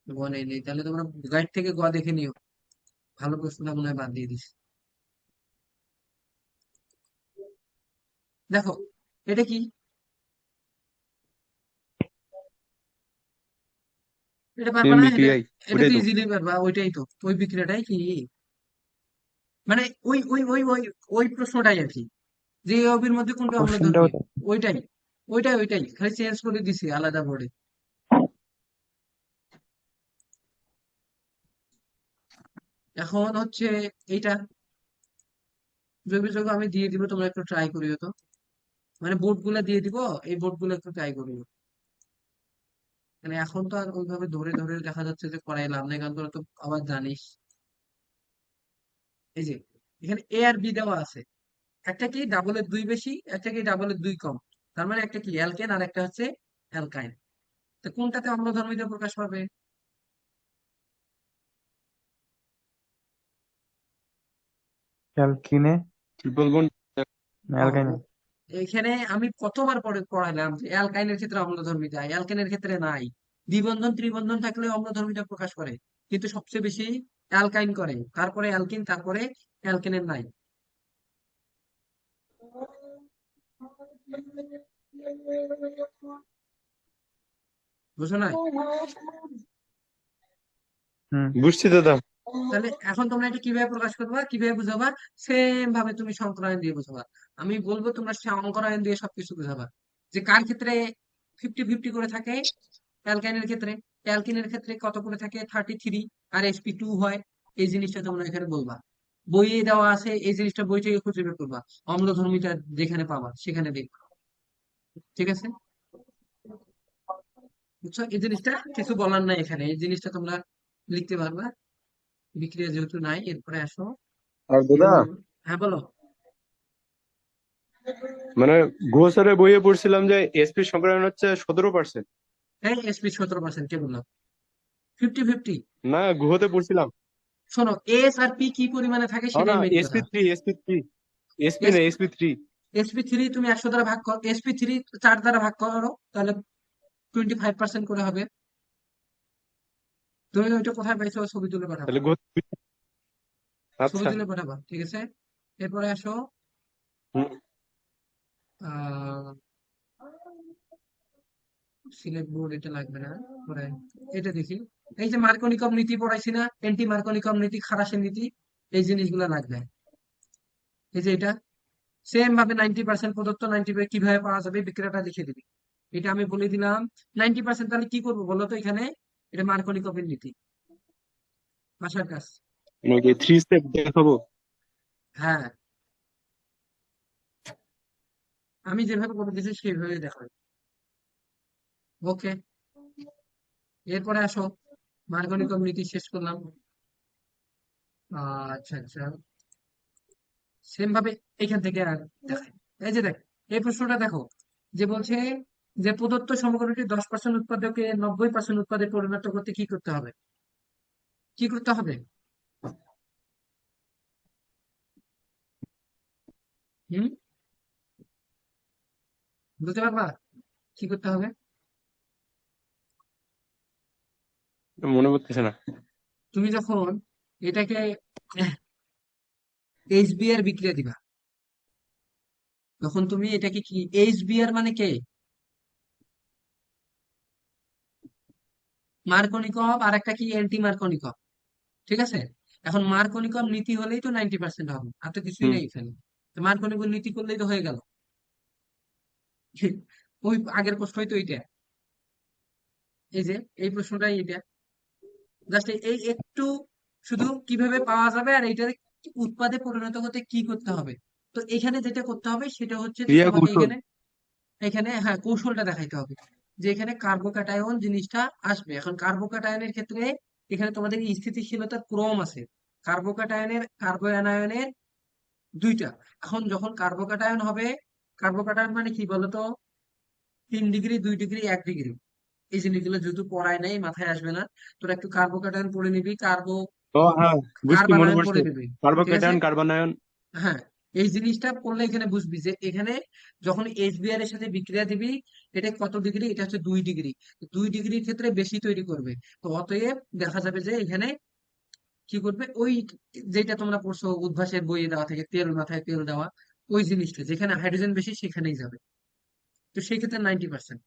গ নেই নেই, তাহলে তোমরা গাইড থেকে গ দেখে নিও। ভালো প্রশ্নটা মনে হয় বাদ দিয়ে দিস। দেখো, এটা কি? এটা পারবা না? এটা এমবিপিআই, এটা ওটাই তো তো। ইজিলি পারবা, ওইটাই তো, ওই বিক্রিয়াটাই কি, মানে ওই ওই ওই ওই ওই প্রশ্নটাই আর কি, যে অবির মধ্যে কোনটা কোশ্চেনটাও অম্লধর্মী। ওইটাই ওইটাই ওইটাই, খালি চেঞ্জ করে দিছি আলাদা বোর্ডে। এখন হচ্ছে এইটা জৈব যৌগ আমি দিয়ে দিব, তোমরা একটু ট্রাই করিও তো। মানে বোর্ড গুলা দিয়ে দিব, এই বোর্ড গুলো একটু ট্রাই করিও। মানে এখন তো আর ওইভাবে ধরে ধরে দেখা যাচ্ছে যে করাই লাভ নেই, কারণ তোরা তো আবার জানিস। এই যে এখানে এ আর বি দেওয়া আছে, একটা কি ডাবলের দুই বেশি, একটা কি ডাবলের দুই কম। তার মানে একটা কি অ্যালকেন আর একটা হচ্ছে অ্যালকাইন। তো কোনটাতে অম্লধর্মীটা প্রকাশ পাবে? অ্যালকিনে ট্রিপল বন্ড। না ও, অ্যালকাইনে। ও- এখানে আমি কতবার পরে পড়াইলাম যে অ্যালকাইনের ক্ষেত্রে অম্লধর্মিতা, অ্যালকেনের ক্ষেত্রে নাই। দ্বিবন্ধন ত্রিবন্ধন থাকলে অম্লধর্মিতা প্রকাশ করে, কিন্তু সবচেয়ে বেশি অ্যালকাইন করে, তারপরে অ্যালকিন, তারপরে অ্যালকেনের নাই। বুঝো নাই? হুম। বুঝছি দাদা। তাহলে এখন তোমরা এটা কিভাবে প্রকাশ করবা, কিভাবে বুঝাবা? সেম ভাবে তুমি সংকরায়ন দিয়ে বুঝাবা। আমি বলবো তোমরা সংকরায়ন দিয়ে সবকিছু বুঝাবা, যে কার ক্ষেত্রে 50-50 করে থাকে। অ্যালকাইনের ক্ষেত্রে, অ্যালকিনের ক্ষেত্রে কত করে থাকে, 33, আর sp2 হয়। এই জিনিসটা তোমরা এখানে বলবা, বইয়ে দেওয়া আছে এই জিনিসটা, বই থেকে খুঁজে বের করবা। অম্লধর্মীটা যেখানে পাবা সেখানে দেখবা। ঠিক আছে, বুঝছো? এই জিনিসটা কিছু বলার নাই এখানে, এই জিনিসটা তোমরা লিখতে পারবা। বিক্রিয়া যেহেতু নাই, এরপরে আসো। আর দাদা, হ্যাঁ বলো। মানে ঘোষারের বইয়ে পড়ছিলাম যে এসপি সংক্রায়ন হচ্ছে 17%। হ্যাঁ, এসপি 17%, কে বললাম 50-50? না, গুহতে পড়ছিলাম। শোনো, এস আর পি কি পরিমাণে থাকে না, সেটাই মেইন কথা। এসপি থ্রি, এসপি না, এসপি3। এসপি 3 তুমি 100 দ্বারা ভাগ করো, sp3 4 দ্বারা ভাগ করো, তাহলে 25% করে হবে। তুমি ওইটা কোথায় পাইছো? ছবি তুলে পাঠাবা, তাহলে গুহ। ছবি আচ্ছা। তুলে পাঠাবা, ঠিক আছে। এরপরে আসো, হুম। আহ সিলেক্ট বোর্ড, এটা লাগবে না। পরে এটা দেখি, এই যে মার্কনিকম নীতি পড়াইছি না, এন্টি মার্কনিকম নীতি, খারাসের নীতি, এই জিনিসগুলো লাগবে। এই যে এটা সেম ভাবে 90% প্রদত্ত, 90 কিভাবে পাওয়া যাবে, বিক্রিয়াটা লিখে দিবি। এটা আমি বলে দিলাম। 90%, তাহলে কি করবো বলো তো এখানে? এটা মার্কনিকমের নীতি, বাসার কাজ। মানে 3 স্টেপ দেখাবো। হ্যাঁ, আমি যেভাবে করে দিয়েছি সেইভাবে দেখো। ওকে, এরপরে আসো, মার্গনিকম নীতি শেষ করলাম। আচ্ছা আচ্ছা, সেম ভাবে এখান থেকে আর দেখাই। এই যে দেখ, এই প্রশ্নটা দেখো, যে বলছে যে প্রদত্ত সমীকরণটি 10% উৎপাদকে 90% উৎপাদে পরিণত করতে কি করতে হবে? কি করতে হবে? হুম, বুঝতে পারবা কি করতে হবে? মনে পড়তেছে না। তুমি যখন এটাকে এইচবিআর বিক্রিয়া দিবা। তখন তুমি এটাকে কি, এইচবিআর মানে কে, মার্কনিকভ, আর একটা কি অ্যান্টি মার্কনিকভ, ঠিক আছে? এখন মার্কনিকভ নীতি হলেই তো 90% হবে, আর তো কিছুই হুম। নেই এখানে। তো মার্কনিকভ নীতি করলেই তো হয়ে গেল। ওই আগের প্রশ্নই তো এইটা, এই যে এই প্রশ্নটাই এটা, জাস্ট এই একটু শুধু কিভাবে পাওয়া যাবে আর এইটার উৎপাদে পরিণত হতে কি করতে হবে। তো এখানে যেটা করতে হবে সেটা হচ্ছে যে ক্রিয়া তোমাকে কৌশল। এখানে, এখানে হ্যাঁ কৌশলটা দেখাইতে হবে, যে এখানে কার্বোক্যাটায়ন জিনিসটা আসবে। এখন কার্বোক্যাটায়নের ক্ষেত্রে এখানে তোমাদের স্থিতিশীলতার ক্রম আছে। কার্বোক্যাটায়নের, কার্বোয়ানায়নের দুইটা। এখন যখন কার্বোক্যাটায়ন হবে, কার্বোক্যাটায়ন মানে কি বলতো, 3 ডিগ্রি, 2 ডিগ্রি, 1 ডিগ্রি, এই জিনিসগুলো যেহেতু পড়ায় নাই মাথায় আসবে না, তোরা একটু কার্বোক্যাটায়ন পড়ে নিবি, ও হ্যাঁ, বুঝছি, মনে কার্বানায়ন পড়ছে। পড়ে নিবি, ঠিক আছে? Carbocation, carbanion. হ্যাঁ, এই জিনিসটা পড়লে এখানে বুঝবি যে এখানে যখন এইচবিআর এর সাথে বিক্রিয়া দিবি, এটা কত ডিগ্রি, এটা হচ্ছে 2 ডিগ্রি। 2 ডিগ্রির ক্ষেত্রে বেশি তৈরি করবে। তো অতএব দেখা যাবে যে এখানে কি করবে, ওই যেটা তোমরা পড়ছো উদ্ভাসের বইয়ে দেওয়া থেকে, তেল মাথায় তেল দেওয়া, ওই জিনিসটা যেখানে হাইড্রোজেন বেশি সেখানেই যাবে। তো সেই ক্ষেত্রে 90%।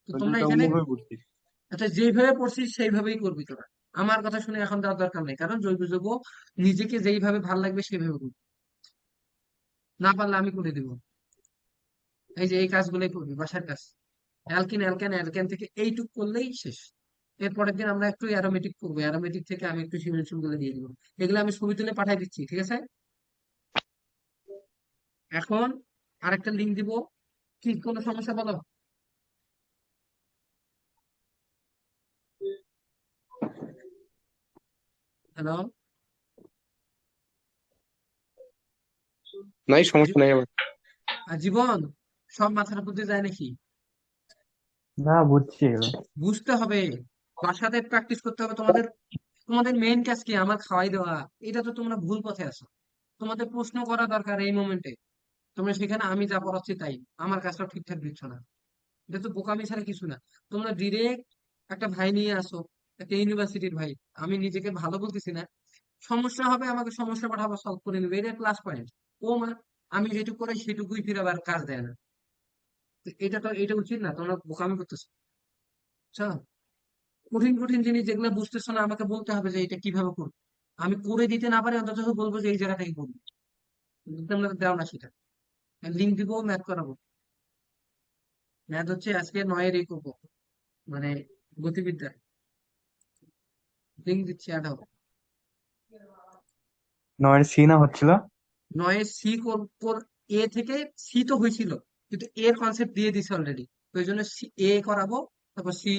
তো মানে তোমরা এটা এখানে, অন্যভাবে বুঝছি। আচ্ছা যেইভাবে পড়ছিস সেইভাবেই করবি তোরা। আমার কথা শুনে এখন দেওয়ার দরকার নেই, কারণ জৈব যৌগ নিজেকে যেইভাবে ভাল লাগবে সেইভাবে করবি। না পারলে আমি করে দিব। এই যে এই কাজগুলোই করবি, বাসার কাজ। অ্যালকিন, অ্যালকেন, অ্যালকেন থেকে এইটুক করলেই শেষ। এর পরের দিন আমরা একটু অ্যারোমেটিক করবো, অ্যারোমেটিক থেকে আমি একটু সিমেন্ট গুলো দিয়ে দিব। এগুলো আমি ছবি তুলে পাঠিয়ে দিচ্ছি, ঠিক আছে? এখন আরেকটা লিঙ্ক দিব, কি কোনো সমস্যা বলো? হ্যালো? নাই, সমস্যা নাই আমার। জীবন, সব মাথার উপর দিয়ে যায় নাকি? না, বুঝছি এগুলো। বুঝতে হবে, বাসাতে প্র্যাকটিস করতে হবে তোমাদের। তোমাদের মেইন কাজ কি, আমার খাওয়াই দেওয়া? এটা তো তোমরা ভুল পথে আছো। তোমাদের প্রশ্ন করা দরকার এই মোমেন্টে। তোমরা সেখানে আমি যা পড়াচ্ছি তাই, আমার কাজটা ঠিকঠাক দিচ্ছ না। এটা তো বোকামি ছাড়া কিছু না। তোমরা ডিরেক্ট একটা ভাই নিয়ে আসো, একটা ইউনিভার্সিটির ভাই, আমি নিজেকে ভালো বলতেছি না, সমস্যা হবে আমাকে সমস্যা পাঠাবো, সলভ করে নেবে, এটা প্লাস পয়েন্ট। ও মা, আমি যেটুকু করি সেটুকুই ফিরে আবার কাজ দেয় না। তো এটা তো, এটা উচিত না, তোমরা বোকামি করতেছো, বুঝছো? কঠিন কঠিন জিনিস যেগুলো বুঝতেছো না আমাকে বলতে হবে যে এটা কিভাবে করবো। আমি করে দিতে না পারি, অন্তত বলবো যে এই জায়গাটাই করবো। কিন্তু তোমরা দেও না সেটা। লিঙ্ক দিব, ম্যাথ করাবো। ম্যাথ হচ্ছে আজকে 9-এর এই করবো, মানে গতিবিদ্যা। লিঙ্ক দিচ্ছি, অ্যাড হবে। 9 সি না হচ্ছিল? 9-এর সি, এ থেকে সি তো হয়েছিল, কিন্তু এর কনসেপ্ট দিয়ে দিছে অলরেডি। ওই জন্য এ করাবো, তারপর সি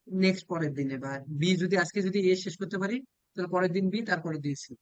নেক্সট পরের দিনে, বা বি যদি আজকে যদি এ শেষ করতে পারি, তাহলে পরের দিন বি, তারপরের দিন সি।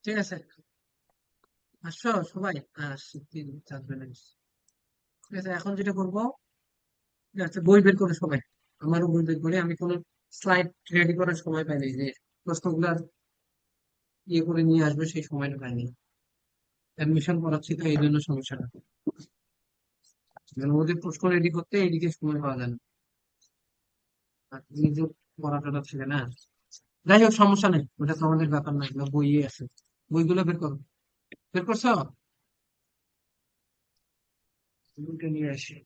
ঠিক আছে, আসছো সবাই? আসছি, 3 4 জন আসছি। ঠিক আছে, এখন যেটা করবো, ঠিক আছে, বই বের করে সবাই। আমারও বই বের করে, আমি কোনো স্লাইড রেডি করার সময় পাইনি, যে প্রশ্নগুলো ইয়ে করে নিয়ে আসবো সেই সময়টা পাইনি। অ্যাডমিশন করাচ্ছি তো এই জন্য সমস্যাটা। মানে ওদের প্রশ্ন রেডি করতে এইদিকে সময় পাওয়া যায় না, আর নিজে পড়াটা ছিল না। যাই হোক, সমস্যা নেই, ওটা তো আমাদের ব্যাপার না, এগুলো বইয়ে আছে। বইগুলো বের করো। বের করছো? বইটা নিয়ে আসি।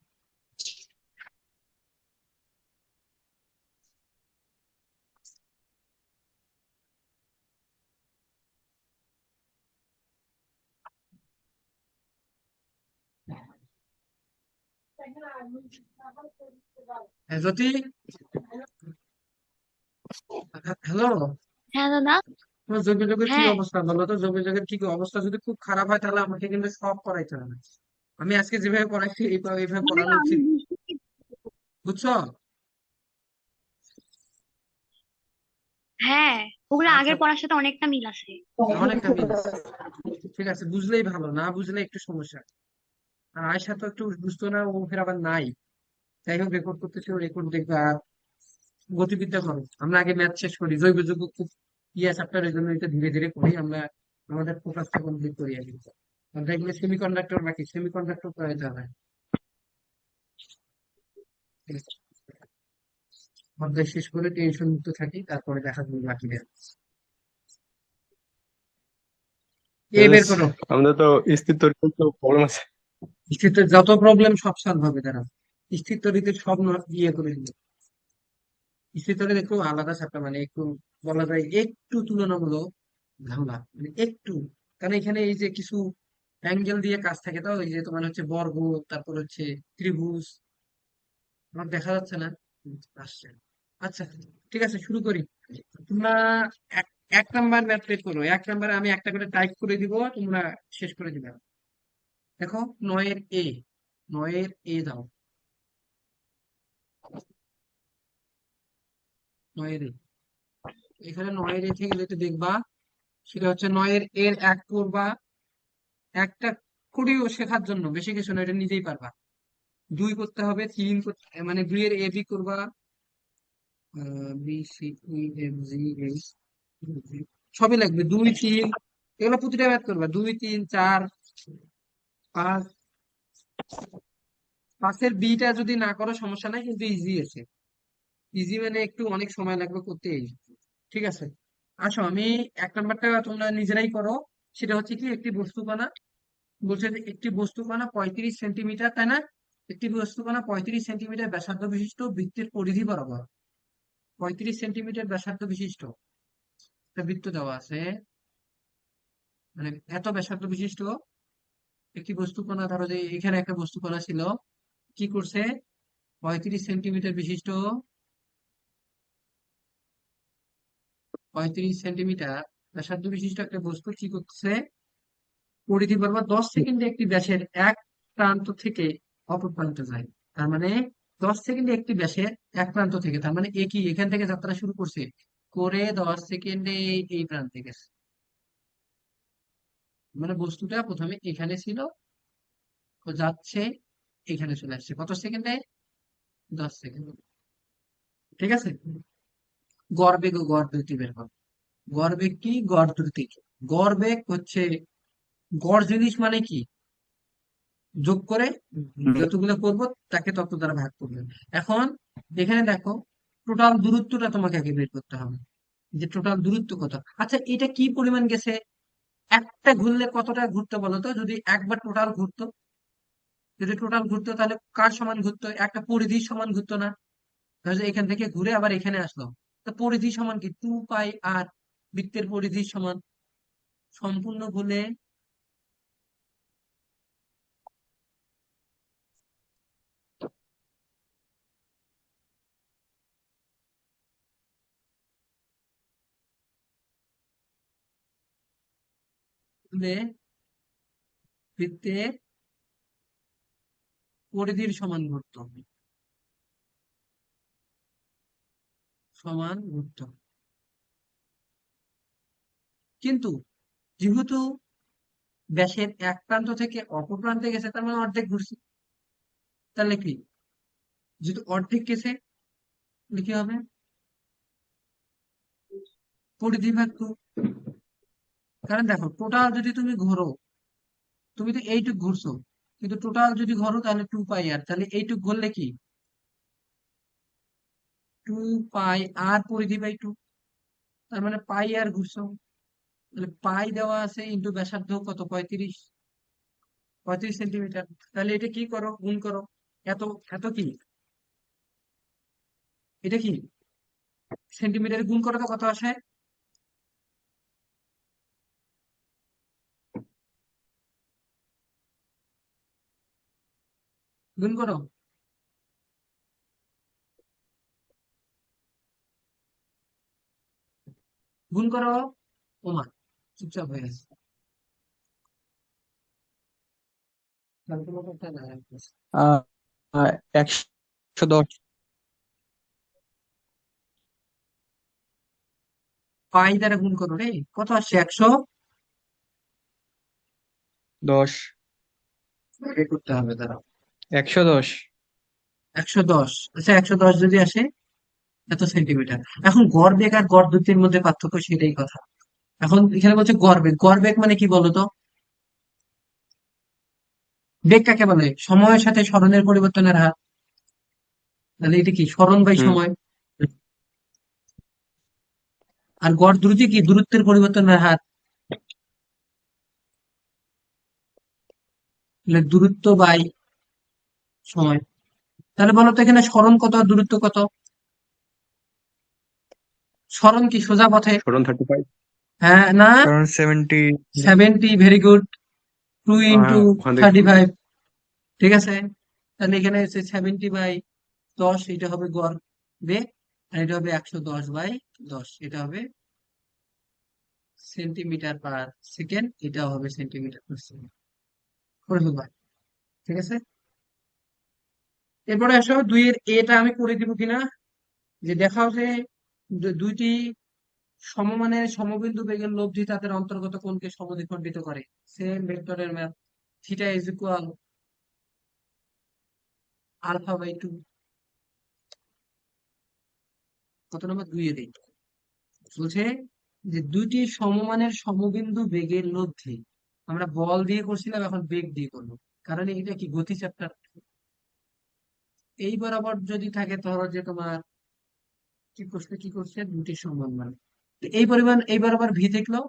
হ্যাঁ, জ্যোতি, হ্যালো। হ্যাঁ দাদা। তোমার যোগাযোগের কি হ্যাঁ, অবস্থা বলো তো? যোগাযোগের কি অবস্থা? যদি খুব খারাপ হয় তাহলে আমাকে কিন্তু সব করাইতে হবে। আমি আজকে যেভাবে পড়াইছি এইভাবে এইভাবে না পড়ানো আমি উচিত। বুঝতে বুঝছো? হ্যাঁ, ওগুলো আচ্ছা, আগের পড়ার সাথে অনেকটা মিল আছে। অনেকটা মিল আছে। ঠিক আছে, বুঝলেই ভালো, না বুঝলে একটু সমস্যা। আর আয়সা তো একটু বুঝতো না, ও ফের আবার নাই। যাই হোক, রেকর্ড করতেছি, রেকর্ড দেখবে। আর গতিবিদ্যা করো, আমরা আগে ম্যাথ শেষ করি। জৈব যৌগ খুব ইয়ে চ্যাপ্টার, এই জন্য এটা ধীরে ধীরে করি আমরা। আমাদের ফোকাসটা কমপ্লিট করি আগে। আমরা এগুলো সেমিকন্ডাক্টর বাকি, সেমিকন্ডাক্টর করাইতে হবে। ঠিক আছে? অধ্যায় শেষ করে টেনশন মুক্ত থাকি, তারপরে দেখা যাবে বাকিদের। এ বের Yes, করো। আমাদের তো স্থির তরিকের তো প্রবলেম আছে। স্থির যত প্রবলেম সব সলভ হবে দ্বারা। স্থির তরিতে সব ইয়ে করে দিবে। স্থির তরিতে একটু আলাদা চ্যাপ্টার, মানে একটু বলা যায় একটু তুলনামূলক ঝামেলা, মানে একটু। কারণ এখানে এই যে কিছু অ্যাঙ্গেল দিয়ে কাজ থাকে, তো এই যে তোমার হচ্ছে বর্গ, তারপর হচ্ছে ত্রিভুজ। আমার দেখা যাচ্ছে না? আসছে। আচ্ছা, ঠিক আছে, শুরু করি। তোমরা এক এক নাম্বার ম্যাথ বের করো। 1 নাম্বারে আমি একটা করে টাইপ করে দিব, তোমরা শেষ করে দিবে। দেখো, 9-এর এ, 9-এর এ দাও। 9-এর এ, এখানে 9-এর এ থেকে যেটা দেখবা সেটা হচ্ছে 9-এর এক করবা। একটা করেও শেখার জন্য, বেশি কিছু না, এটা নিজেই পারবা। 2 করতে হবে, 3 করতে, মানে 2-এর এ বি করবা। B C E F G H, সবই লাগবে। 2 3, এগুলো প্রতিটা ম্যাথ করবা। 2 3 4 5। 5-এর বিটা যদি না করো সমস্যা নাই, কিন্তু ইজি আছে। ইজি মানে একটু অনেক সময় লাগবে করতে, এই। ঠিক আছে, আসো আমি 1 নাম্বারটা তোমরা নিজেরাই করো। সেটা হচ্ছে কি, একটি বস্তুকণা বলছে যে একটি বস্তুকণা 35 সেন্টিমিটার, তাই না? একটি বস্তুকণা 35 সেন্টিমিটার ব্যাসার্ধ বিশিষ্ট বৃত্তের পরিধি বরাবর, 35 সেন্টিমিটার ব্যাসার্ধ বিশিষ্ট একটা বৃত্ত দেওয়া আছে। মানে এত ব্যাসার্ধ বিশিষ্ট একটি বস্তুকণা, ধরো যে এখানে একটা বস্তুকণা ছিল, কি করছে, 35 সেন্টিমিটার বিশিষ্ট, 35 সেন্টিমিটার ব্যাসার্ধ বিশিষ্ট একটা বস্তু কি করছে, পরিধি বরাবর 10 সেকেন্ডে একটি ব্যাসের এক প্রান্ত থেকে অপর প্রান্তে যায়। তার মানে 10 সেকেন্ডে একটি ব্যাসের এক প্রান্ত থেকে, তার মানে এ কি এখান থেকে যাত্রা শুরু করছে, করে 10 সেকেন্ডে এই প্রান্তে গেছে। মানে বস্তুটা প্রথমে এখানে ছিল, ও যাচ্ছে, এখানে চলে আসছে কত সেকেন্ডে, 10 সেকেন্ড। ঠিক আছে, গড়বেগ ও গড় দ্রুতি বের করো। গড়বেগ কি, গড় দ্রুতি কি? গড়বেগ হচ্ছে, গড় জিনিস মানে কি, যোগ করে যতগুলো করব তাকে তত দ্বারা ভাগ করবে। এখন এখানে দেখো, টোটাল দূরত্বটা তোমাকে আগে বের করতে হবে, যে টোটাল দূরত্ব কত। আচ্ছা, এটা কি পরিমাণ গেছে? একটা ঘুরলে কতটা ঘুরতে বলো তো? যদি একবার টোটাল ঘুরতো, যদি টোটাল ঘুরতো তাহলে কার সমান ঘুরতো? একটা পরিধির সমান ঘুরতো না? তাহলে যে এখান থেকে ঘুরে আবার এখানে আসলো, তো পরিধি সমান কি, 2 পাই আর, বৃত্তের পরিধির সমান। সম্পূর্ণ ঘুরলে ঘুরলে বৃত্তের পরিধির সমান ঘুরতো, সমান ঘুরতো। কিন্তু যেহেতু ব্যাসের এক প্রান্ত থেকে অপর প্রান্তে গেছে তার মানে অর্ধেক ঘুরছে। তাহলে কি, যেহেতু অর্ধেক গেছে তাহলে কি হবে, পরিধি ভাগ 2। কারণ দেখো টোটাল যদি তুমি ঘোরো, তুমি তো এইটুক ঘুরছো, কিন্তু টোটাল যদি ঘোরো তাহলে 2 পাই আর, তাহলে এইটুক ঘুরলে কি 2 পাই আর পরিধি বাই 2, তার মানে পাই আর ঘুরছো। তাহলে পাই দেওয়া আছে ইন্টু ব্যাসার্ধ কত, 35, 35 সেন্টিমিটার। তাহলে এটা কি করো, গুণ করো। এত এত কি, এটা কি সেন্টিমিটারে গুণ করো তো কত আসে, গুণ করো, গুণ করো। ওমা, চুপচাপ হয়ে গেছে, ক্যালকুলেটরটা না রাখতেছে। আহ 110। পাই দ্বারা গুণ করো রে, কত আসছে, 110। বের করতে হবে, দাঁড়াও। 110। 110, আচ্ছা 110 যদি আসে এত সেন্টিমিটার। এখন গড় বেগ আর গড় দ্রুতির মধ্যে পার্থক্য, সেটাই কথা। এখন এখানে বলছে গড় বেগ, গড় বেগ মানে কি বলতো, বেগ কাকে বলে, সময়ের সাথে সরণের পরিবর্তনের হার। তাহলে এটা কি সরণ বাই হুম। সময়। আর গড় দ্রুতি কি, দূরত্বের পরিবর্তনের হার। তাহলে দূরত্ব বাই সময়। তাহলে বলো তো এখানে সরণ কত আর দূরত্ব কত, সরণ কি সোজা পথে, সরণ 35। হ্যাঁ না, কারণ 70। 70, ভেরি গুড, 2 ইন্টু হ্যাঁ, ওখান থেকে থার্টি শুরু। ফাইভ ঠিক আছে। তাহলে এখানে হচ্ছে 70/10, এটা হবে গড় বেগ। আর এটা হবে 110/10, এটা হবে সেন্টিমিটার পার সেকেন্ড, এটাও হবে সেন্টিমিটার পার সেকেন্ড, করে ফেলবা। ঠিক আছে, এরপরে আসো 2 এর এটা আমি করে দিব কিনা, যে দেখাও যে দুইটি সমমানের সমবিন্দু বেগের লব্ধি তাদের অন্তর্গত কোণকে সমদ্বিখণ্ডিত করে। সেম ভেক্টরের ম্যাথ, থিটা ইজ ইকুয়াল α/2। কত নম্বর, 2 এর বলছে যে দুইটি সমমানের সমবিন্দু বেগের লব্ধি, আমরা বল দিয়ে করছিলাম, এখন বেগ দিয়ে করবো, কারণ এটা কি গতি চ্যাপ্টার। এই বরাবর যদি থাকে ধরো যে তোমার কি করছে, কি করছে, দুটি সমান মান, তো এই পরিমাণ এই বরাবর ভি দেখলো।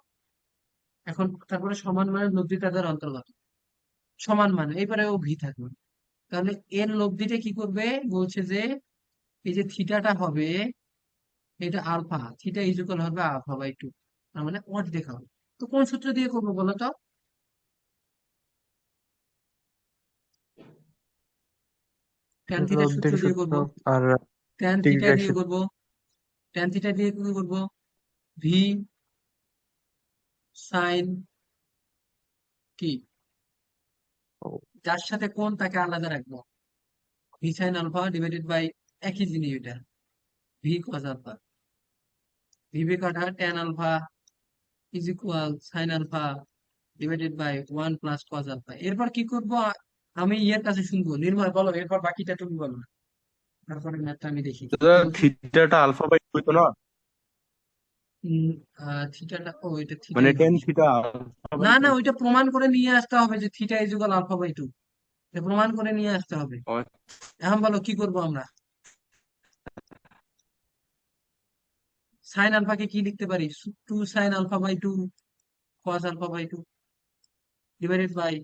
এখন তারপরে সমান মানের লব্ধি তাদের অন্তর্গত, সমান মান এইবারে ও ভি থাকবে। তাহলে এর লব্ধিটা কি করবে, বলছে যে এই যে থিটাটা হবে, এটা আলফা, থিটা ইজ ইকুয়াল হবে α/2, তার মানে অর্ধেক হবে। তো কোন সূত্র দিয়ে করবো বলো তো, ট্যান থিটার সূত্র অর্ধেক দিয়ে সূত্র। করবো, আর ট্যান থিটা টিগ্রের দিয়ে সূত্র। করবো, ট্যান থিটা দিয়ে কি করবো, ভি সাইন কি, যার সাথে কোণ তাকে আলাদা রাখবো, V sine alpha divided by একই জিনিস এটা, ভি কস আলফা, ভি কাটা tan alpha is equal sine alpha divided by 1 plus cos alpha. এরপর কি করব, আমি ইয়ের কাছে শুনবো, নির্ময় বলো এরপর বাকিটা তুমি বলো, তারপরে ম্যাথটা আমি দেখি দাদা, কি বলছে। থিটাটা α/2 হইতো না? উম, থিটাটা, ও এটা মানে থিটাই টেন হবে। থিটা না না, α/2। ওইটা প্রমাণ করে নিয়ে আসতে হবে যে থিটা ইজ ইকুয়াল α/2, এটা প্রমাণ করে নিয়ে আসতে হবে। এখন বলো কি করব আমরা, সাইন আলফাকে কি লিখতে পারি, 2 sin α/2 cos α/2 divided by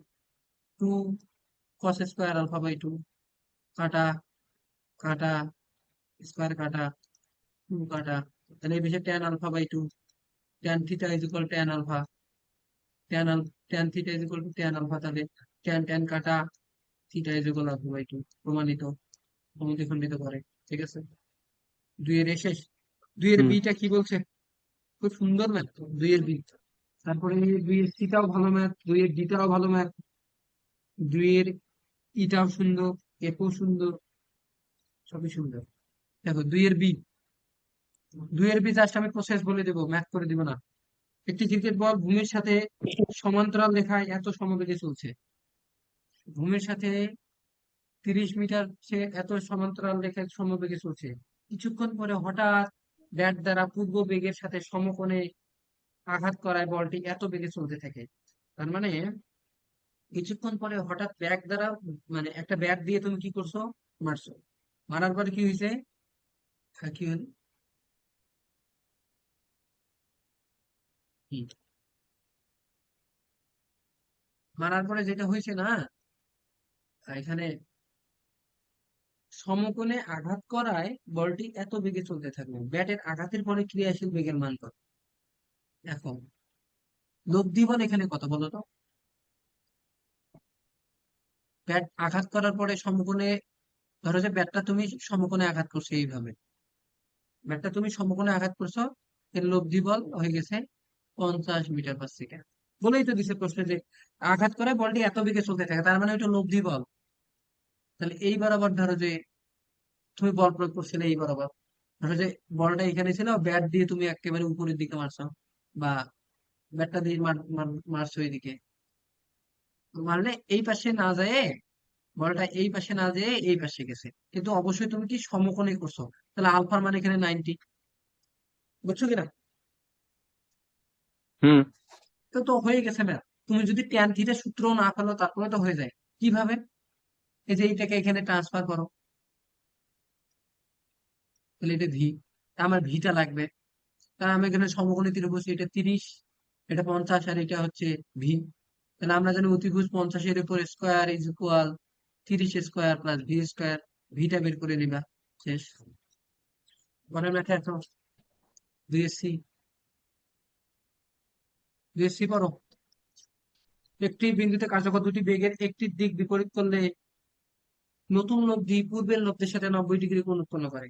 2 cos² α/2, কাটা কাটা, স্কোয়ার কাটা, 2 কাটা, তাহলে এই বিষয়ে tan α/2, tan theta is equal tan alpha, tan theta is equal to tan alpha, তাহলে tan tan কাটা, থিটা ইজ ইকুয়াল α/2, প্রমাণিত, সমদ্বিখণ্ডিত করে। ঠিক আছে, 2 এর শেষ। 2 এর হুম। বিটা কি বলছে, খুব সুন্দর ম্যাথ 2 এর বি। তারপরে 2 এর সিটাও ভালো ম্যাথ, 2 এর ডিটাও ভালো ম্যাথ, 2 এর ইটাও সুন্দর, এফও সুন্দর, সবই সুন্দর। দেখো 2 এর বি, 2 এর বি জাস্ট আমি প্রসেস বলে দেবো, ম্যাথ করে দিব না। একটি ক্রিকেট বল ভূমির সাথে সমান্তরাল রেখায় এত সমবেগে চলছে। ভূমির সাথে 30 মিটার সে এত সমান্তরাল রেখায় সমবেগে চলছে। কিছুক্ষণ পরে হঠাৎ ব্যাট দ্বারা পূর্ব বেগের সাথে সমকোণে আঘাত করায় বলটি এত বেগে চলতে থাকে। তার মানে কিছুক্ষণ পরে হঠাৎ ব্যাট দ্বারা, মানে একটা ব্যাট দিয়ে তুমি কি করছো, মারছো। মারার পরে কি হয়েছে? কি হলো? কি? মারার পরে যেটা হয়েছে না, এখানে সমকোণে আঘাত করায় বলটি এত বেগে চলতে থাকলো। ব্যাটের আঘাতের পরে ক্রিয়াশীল বেগের মান কত? এখন লব্ধি বল এখানে কত বলো তো? ব্যাট আঘাত করার পরে সমকোণে, ধরো যে ব্যাটটা তুমি সমকোণে আঘাত করছো এইভাবে, ব্যাটটা তুমি সমকোণে আঘাত করছো, এর লব্ধি বল হয়ে গেছে 50 মিটার/সেকেন্ড। বলেই তো দিছে প্রশ্নে যে আঘাত করে বলটি এত বেগে চলতে থাকে, তার মানে ওইটা লব্ধি বল। তাহলে এই বরাবর ধরো যে তুমি বল প্রয়োগ করছিলে এই বরাবর, ধরো যে বলটা এখানে ছিল, ব্যাট দিয়ে তুমি একেবারে উপরের দিকে মারছো, বা ব্যাটটা দিয়ে মারছো এইদিকে, মারলে এই পাশে না যায়, বলটা এই পাশে না যেয়ে এই পাশে গেছে, কিন্তু অবশ্যই তুমি কি সমকোণে করছো। তাহলে আলফার মান এখানে 90। বুঝছো কিনা? হুম। তো তো হয়ে গেছে ম্যাম। তুমি যদি ট্যান থিটা সূত্র না ফেলো তারপরে তো হয়ে যায়। কিভাবে? এই যে এইটাকে এখানে ট্রান্সফার করো, তাহলে এটা ভি, আমার ভিটা লাগবে। তাহলে আমি এখানে সমকোণী ত্রিভুজ, এটা 30, এটা 50, আর এটা হচ্ছে ভি। তাহলে আমরা জানি অতিভুজ 50-এর উপর square is equal 30 square plus V square. ভিটা বের করে নিবা, শেষ। পরের ম্যাথে এখন বিএসসি, বিএসসি পড়ো। একটি বিন্দুতে কার্যকর দুটি বেগের একটির দিক বিপরীত করলে নতুন লব্ধি পূর্বের লব্ধির সাথে 90 ডিগ্রি কোণ উৎপন্ন করে।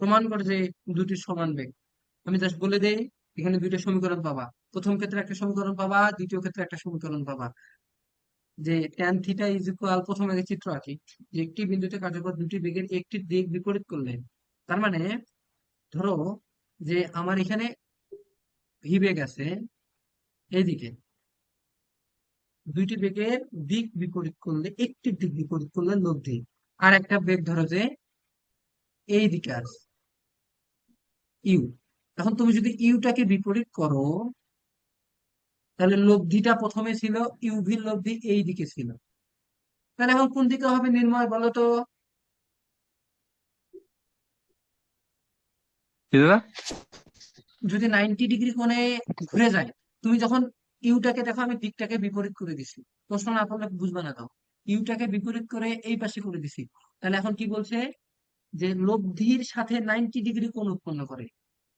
প্রমাণ করে যে দুটির সমান বেগ। আমি জাস্ট বলে দেই, এখানে দুইটা সমীকরণ পাবা। প্রথম ক্ষেত্রে একটা সমীকরণ পাবা, দ্বিতীয় ক্ষেত্রে একটা সমীকরণ পাবা। যে ট্যান থিটা ইজ ইকুয়াল, প্রথমে আগে চিত্র আঁকি, যে একটি বিন্দুতে কার্যকর দুটি বেগের একটির দিক বিপরীত করলে, তার মানে ধরো যে আমার এখানে ভি বেগ আছে এইদিকে, দুইটি বেগের দিক বিপরীত করলে, একটির দিক বিপরীত করলে লব্ধি। আর একটা বেগ ধরো যে এই দিকে আছে, ইউ। এখন তুমি যদি ইউটাকে বিপরীত করো, তাহলে লব্ধিটা প্রথমে ছিল, ইউভির লব্ধি এই দিকে ছিল। তাহলে এখন কোন দিকে হবে নির্ণয় বলো তো? কি দাদা? যদি 90 ডিগ্রি কোণে ঘুরে যায়, তুমি যখন ইউটাকে দেখো, আমি দিকটাকে বিপরীত করে দিছি, প্রশ্ন না করলে বুঝবে না। তাও ইউটাকে বিপরীত করে এই পাশে করে দিছি, তাহলে এখন কি বলছে? যে লব্ধির সাথে 90 ডিগ্রি কোণ উৎপন্ন করে।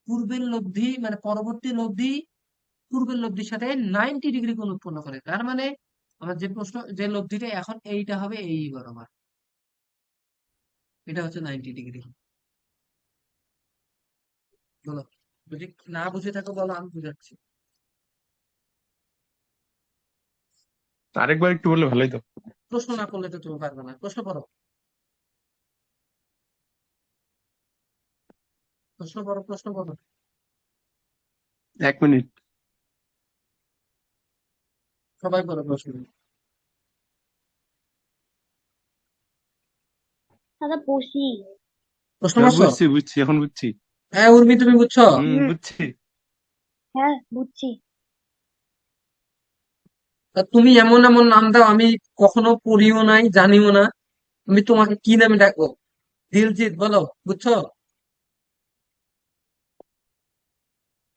পূর্বের লব্ধি মানে পরবর্তী লব্ধি পূর্বের লব্ধির সাথে 90 ডিগ্রি কোণ উৎপন্ন করে। তার মানে আমার যে প্রশ্ন, যে লব্ধিটা এখন এইটা হবে এই বরাবর, এটা হচ্ছে 90 ডিগ্রি। বলো, যদি না বুঝে থাকো বলো, আমি বুঝাচ্ছি। আরেকবার একটু বললে ভালোই তো। প্রশ্ন না করলে তো তুমি পারবে না। প্রশ্ন করো, প্রশ্ন করো, প্রশ্ন করো। 1 মিনিট। সবাই করো প্রশ্ন। দাদা বসি। প্রশ্ন হ্যাঁ করছো? বুঝছি বুঝছি, এখন বুঝছি। হ্যাঁ উর্মি, তুমি বুঝছো? বুঝছি। হ্যাঁ বুঝছি। তা তুমি এমন এমন নাম দাও, আমি কখনো পড়িও নাই, জানিও না। আমি তোমাকে কি নামে ডাকবো? দিলজিৎ বলো, বুঝছো?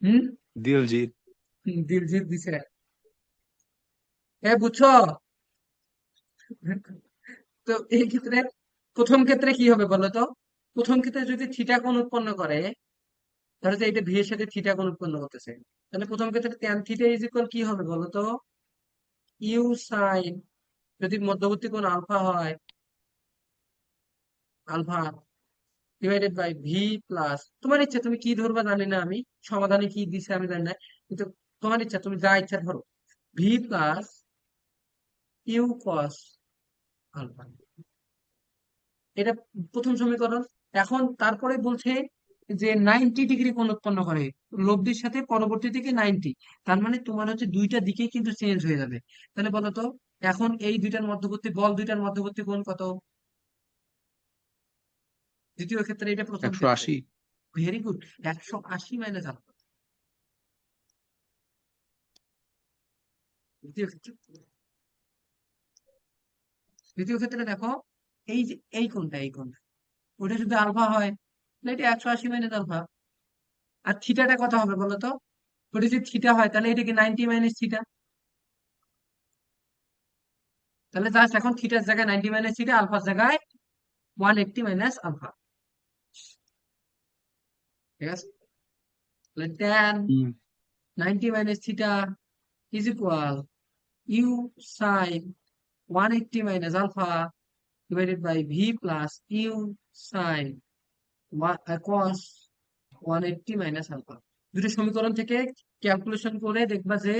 হুম। দিলজিৎ। দিলজিৎ দিছে। বুঝছো? তো এই ক্ষেত্রে প্রথম ক্ষেত্রে কি হবে বলো তো? প্রথম ক্ষেত্রে যদি থিটা কোণ উৎপন্ন করে, ধরো যে এটা ভি এর সাথে থিটা কোণ উৎপন্ন করতেছে, তাহলে প্রথম ক্ষেত্রে ট্যান থিটা ইজ ইকুয়াল কি হবে বলো তো? ইউ সাইন, যদি মধ্যবর্তী কোণ আলফা হয়, alpha divided by V plus, তোমার ইচ্ছা তুমি কি ধরবা জানি না, আমি সমাধানে কি দিছে আমি জানি না, কিন্তু তোমার ইচ্ছা, তুমি যা ইচ্ছা ধরো, V plus U cos alpha. এটা প্রথম সমীকরণ। এখন তারপরে বলছে যে 90 ডিগ্রি কোণ উৎপন্ন করে, লব্ধির সাথে পরবর্তী দিকে 90। তার মানে তোমার হচ্ছে দুইটা দিকেই কিন্তু চেঞ্জ হয়ে যাবে। তাহলে বলো তো, এখন এই দুইটার মধ্যবর্তী বল দুইটার মধ্যবর্তী কোণ কত? দ্বিতীয় ক্ষেত্রে এটা, প্রথম একশো ক্ষেত্রে। আশি ভেরি গুড। 180 minus alpha. দ্বিতীয় ক্ষেত্রে, দ্বিতীয় ক্ষেত্রে দেখো, এই যে এই কোণটা ওটা যদি আলফা হয়, তাহলে এটা 180 মাইনাস আলফা। আর থিটাটা কত হবে বলো তো? ওটা যদি থিটা হয়, তাহলে এটা কি 90 মাইনাস থিটা। তাহলে জাস্ট এখন থিটার জায়গায় 90 মাইনাস থিটা, আলফার জায়গায় 180 মাইনাস আলফা। ঠিক আছে? তাহলে tan hmm 90 minus theta is equal U sine 180 minus alpha divided by V plus U sine cos 180 minus alpha. দুটো সমীকরণ থেকে ক্যালকুলেশন করে দেখবা যে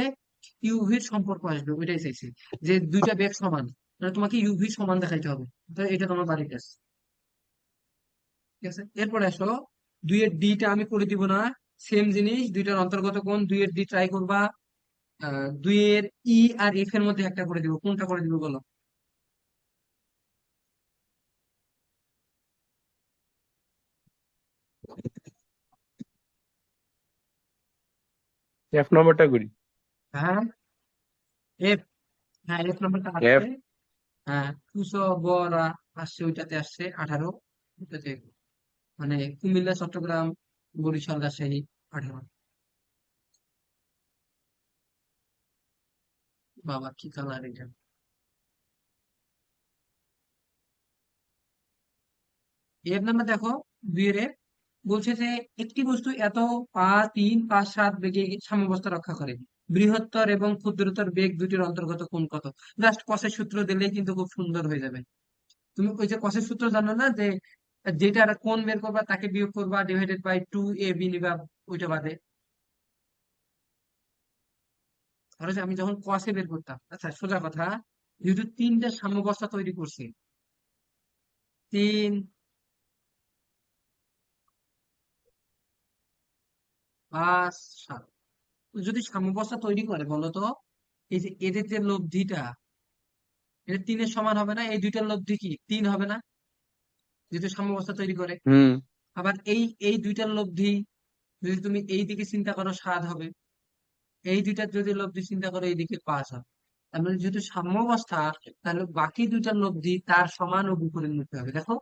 ইউভির সম্পর্ক আসবে, ওইটাই চাইছি। যে দুইটা বেগ সমান, মানে তোমাকে ইউভি সমান দেখাইতে হবে। তো এটা তোমার বাড়ির কাজ। ঠিক আছে, এরপরে আসো, দুইয়ের ডিটা আমি করে দিব না। সেম জিনিস, দুইটার অন্তর্গত কোণ, দুইয়ের ডি ট্রাই করবা। দুইয়ের ই আর এফ এর মধ্যে একটা করে দিব, কোনটা করে দিব বলো? এফ নম্বরটা করি। হ্যাঁ, এফ। হ্যাঁ, এফ নাম্বারটা এফ আসছে। হ্যাঁ, 200 বড়া আসছে, ওইটাতে আসছে 18। ওইটাতে মানে কুমিল্লা, চট্টগ্রাম, বরিশাল, রাজশাহী 18। বাবা কি কালার এটা! এর নাম্বার দেখো, দুইয়ের এফ বলছে যে একটি বস্তু এত 3, 5, 7 বেগে সাম্যাবস্থা রক্ষা করে। বৃহত্তর এবং ক্ষুদ্রতর বেগ দুটির অন্তর্গত কোণ কত? জাস্ট কসের সূত্র দিলেই কিন্তু খুব সুন্দর হয়ে যাবে। তুমি ওই যে কসের সূত্র জানো না, যে যেটার কোণ বের করবা তাকে বিয়োগ করবা, ডিভাইডেড বাই 2ab নিবা, ওইটা বাদে। ধরো যে আমি যখন কসে বের করতাম, আচ্ছা সোজা কথা, যেহেতু তিনটা সাম্যাবস্থা তৈরি করছি, 3, 5, 7, যদি সাম্যাবস্থা তৈরি করে বলো তো, এই যে এদের যে লব্ধিটা, এটা 3-এর সমান হবে না? এই দুইটার লব্ধি কি 3 হবে না, যেহেতু সাম্যাবস্থা তৈরি করে? হুম আবার এই এই দুইটার লব্ধি যদি তুমি এই দিকে চিন্তা করো 7 হবে। এই দুইটার যদি লব্ধি চিন্তা করো, এইদিকে 5 হবে। তার মানে যেহেতু সাম্যাবস্থা, তাহলে বাকি দুইটার লব্ধি তার সমান ও বিপরীতমুখী হবে। দেখো,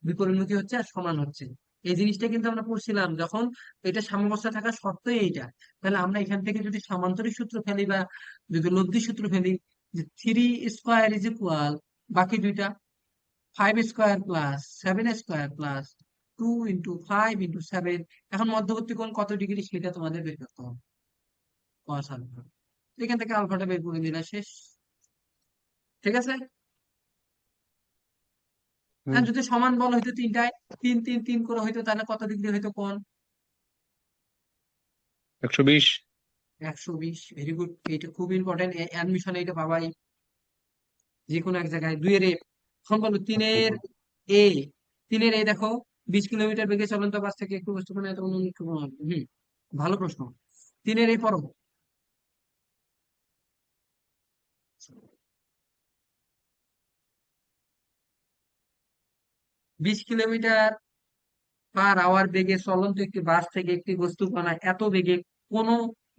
বিপরীতমুখী হচ্ছে আর সমান হচ্ছে। এই জিনিসটা কিন্তু আমরা পড়ছিলাম যখন, এটা সাম্যাবস্থা থাকা সত্ত্বেও এইটা। তাহলে আমরা এখান থেকে যদি সামান্তরিক সূত্র ফেলি বা যদি লব্ধি সূত্র ফেলি, যে 3 স্কোয়ার ইজ ইকুয়াল বাকি দুইটা 5 স্কোয়ার প্লাস 7 স্কোয়ার প্লাস 2 × 5 × 7। এখন মধ্যবর্তী কোণ কত ডিগ্রি সেটা তোমাদের বের করতে হবে, cos আলফা। এখান থেকে আলফাটা বের করে দিলে শেষ। ঠিক আছে? হুম আর যদি সমান বল হইতো তিনটায়, 3 3 3 করে হইতো, তাহলে কত ডিগ্রি হইতো কোণ? 120 120। ভেরি গুড, এইটা খুব ইম্পর্টেন্ট, অ্যাডমিশনে এটা পাবাই যে কোনো এক জায়গায়। দুইয়ের এ, এখন বলো তিনের এ। তিনের এ দেখো, 20 কিলোমিটার বেগে চলন্ত বাস থেকে একটু বস্তু মানে এত ভালো প্রশ্ন। তিনের এ পড়ো। 20 কিলোমিটার/আওয়ার বেগে চলন্ত একটি বাস থেকে একটি বস্তু কণা এত বেগে কোন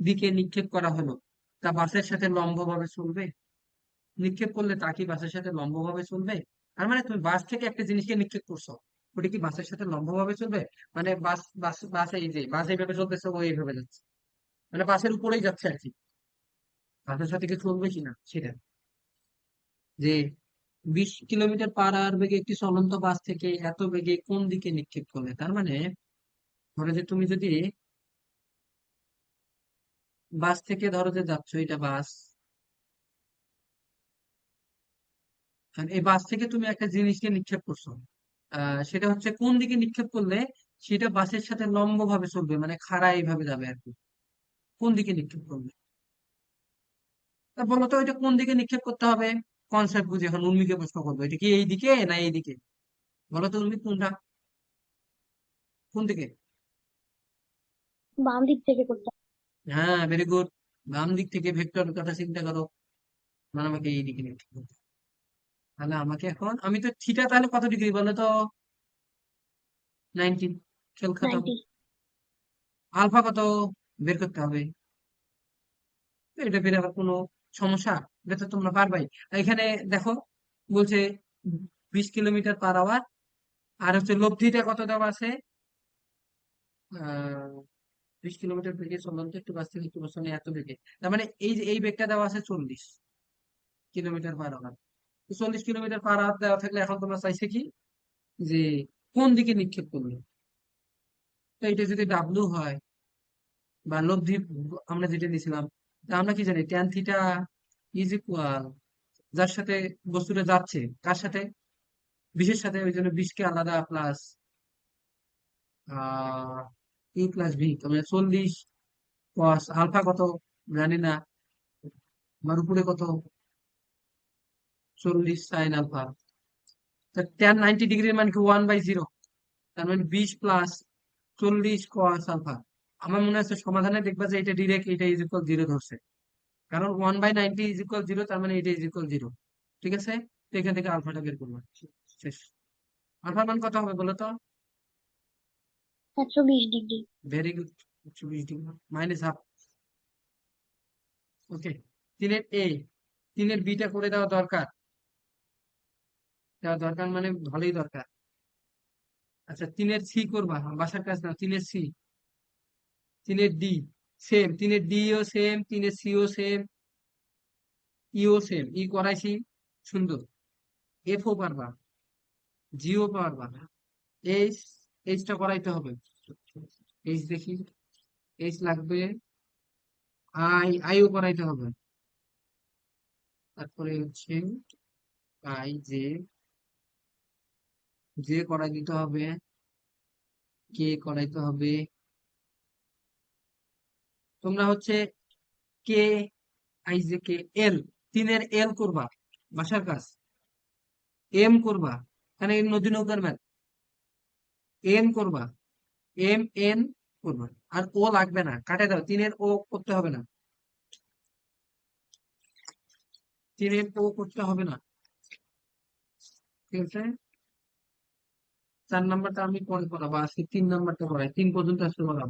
দিকে নিক্ষেপ করা হলো, তা বাসের সাথে লম্বভাবে চলবে। নিক্ষেপ করলে তা কি বাসের সাথে লম্বভাবে চলবে? তার মানে তুমি বাস থেকে একটা জিনিসকে নিক্ষেপ করছো, ওটা কি বাসের সাথে লম্বভাবে চলবে? মানে বাস বাস বাস এই যে বাস এইভাবে চলতেছে, ও এইভাবে যাচ্ছে, মানে বাসের উপরেই যাচ্ছে আর কি। বাসের সাথে কি চলবে কিনা সেটা, যে 20 কিলোমিটার/আওয়ার বেগে একটি চলন্ত বাস থেকে এত বেগে কোন দিকে নিক্ষেপ করবে। তার মানে ধরো যে তুমি যদি বাস থেকে, ধরো যে যাচ্ছ, এটা বাস, আর এই বাস থেকে তুমি একটা জিনিসকে নিক্ষেপ করছো। সেটা হচ্ছে কোন দিকে নিক্ষেপ করলে সেটা বাসের সাথে লম্ব ভাবে চলবে, মানে খাড়া এইভাবে যাবে আর কি। কোন দিকে নিক্ষেপ করবে? তা বলো তো, এটা কোন দিকে নিক্ষেপ করতে হবে? কনসেপ্ট বুঝে এখন উর্মিকে প্রশ্ন করবো, এটা কি এই দিকে না এই দিকে? বলো তো উর্মি, কোনটা, কোন দিকে? বাম দিক থেকে করতে হবে। হ্যাঁ, ভেরি গুড। বাম দিক থেকে ভেক্টর কথা চিন্তা করো, মানে আমাকে এই দিকে নিতে হবে। তাহলে আমাকে এখন, আমি তো থিটা তাহলে কত ডিগ্রি বলো তো? 90। খেল খতম। 90। আলফা কত বের করতে হবে। তো এটা বের আবার কোনো সমস্যা? এটা তো তোমরা পারবাই। আর এখানে দেখো, বলছে 20 কিলোমিটার পার আওয়ার, আর হচ্ছে লব্ধিটা কত দেওয়া আছে? 20 কিলোমিটার বেগে চলন্ত একটু বাস থেকে একটু বসানে এত বেগে, তার মানে এই যে এই বেগটা দেওয়া আছে 40 kilometre per hour. 40 kilometre per hour দেওয়া থাকলে এখন তোমরা চাইছে কি, যে কোন দিকে নিক্ষেপ করবে। তো এটা যদি ডাব্লু হয়, বা লব্ধি আমরা যেটা নিয়েছিলাম, তা আমরা কি জানি ট্যান থিটা ইজ ইকুয়াল, যার সাথে বস্তুটা যাচ্ছে, কার সাথে? বিশের সাথে, ওই জন্য বিশকে আলাদা প্লাস আহ ই প্লাস ভি, তাহলে 40 কস আলফা কত জানি না, আমার উপরে কত, 40 সাইন আলফা। ট্যান 90 ডিগ্রির মান কি 1/0, তার মানে 20 + 40 কস আলফা। আমার মনে হচ্ছে সমাধানে দেখবা যে এটা ডিরেক্ট এটা ইজ ইকুয়াল 0 ধরছে, কারণ 1/90 = 0, তার মানে এটা ইজ ইকুয়াল 0। ঠিক আছে, তো এখান থেকে আলফাটা বের করবো। শেষ। আলফার মান কত হবে বলো তো? 120 degree. Very good. 120 degree minus half. Okay. তিনের বিটা করে দেওয়া দরকার, মানে ভালোই দরকার। আচ্ছা, তিনের সি করবা, বাসার কাজ না, তিনের সি, তিনের ডি সেম, তিনের ডি ও সেম, তিনের সি ও সেম, ইও সেম, ই করাইছি, সুন্দর। এফ ও পারবা, জিও পারবা, এইচ, এইচটা করাইতে হবে। এইচ দেখি, এইচ লাগবে, আইও করাইতে হবে। তারপরে হচ্ছে জে, করাই দিতে হবে, কে করাইতে হবে। তোমরা হচ্ছে কে, যে কে, এল, তিনের এল করবা, বাসার কাজ। এম করবা, মানে এই নদী নৌকার ম্যাথ। এন করবা, এন করবা। আর ও লাগবে না, কাটে দাও, তিনের ও করতে হবে না, তিনের ও করতে হবে না। ঠিক আছে, 4 নাম্বারটা আমি পরে করাবো, আজকে 3 নাম্বারটা করাই, 3 পর্যন্ত আসতে বললাম।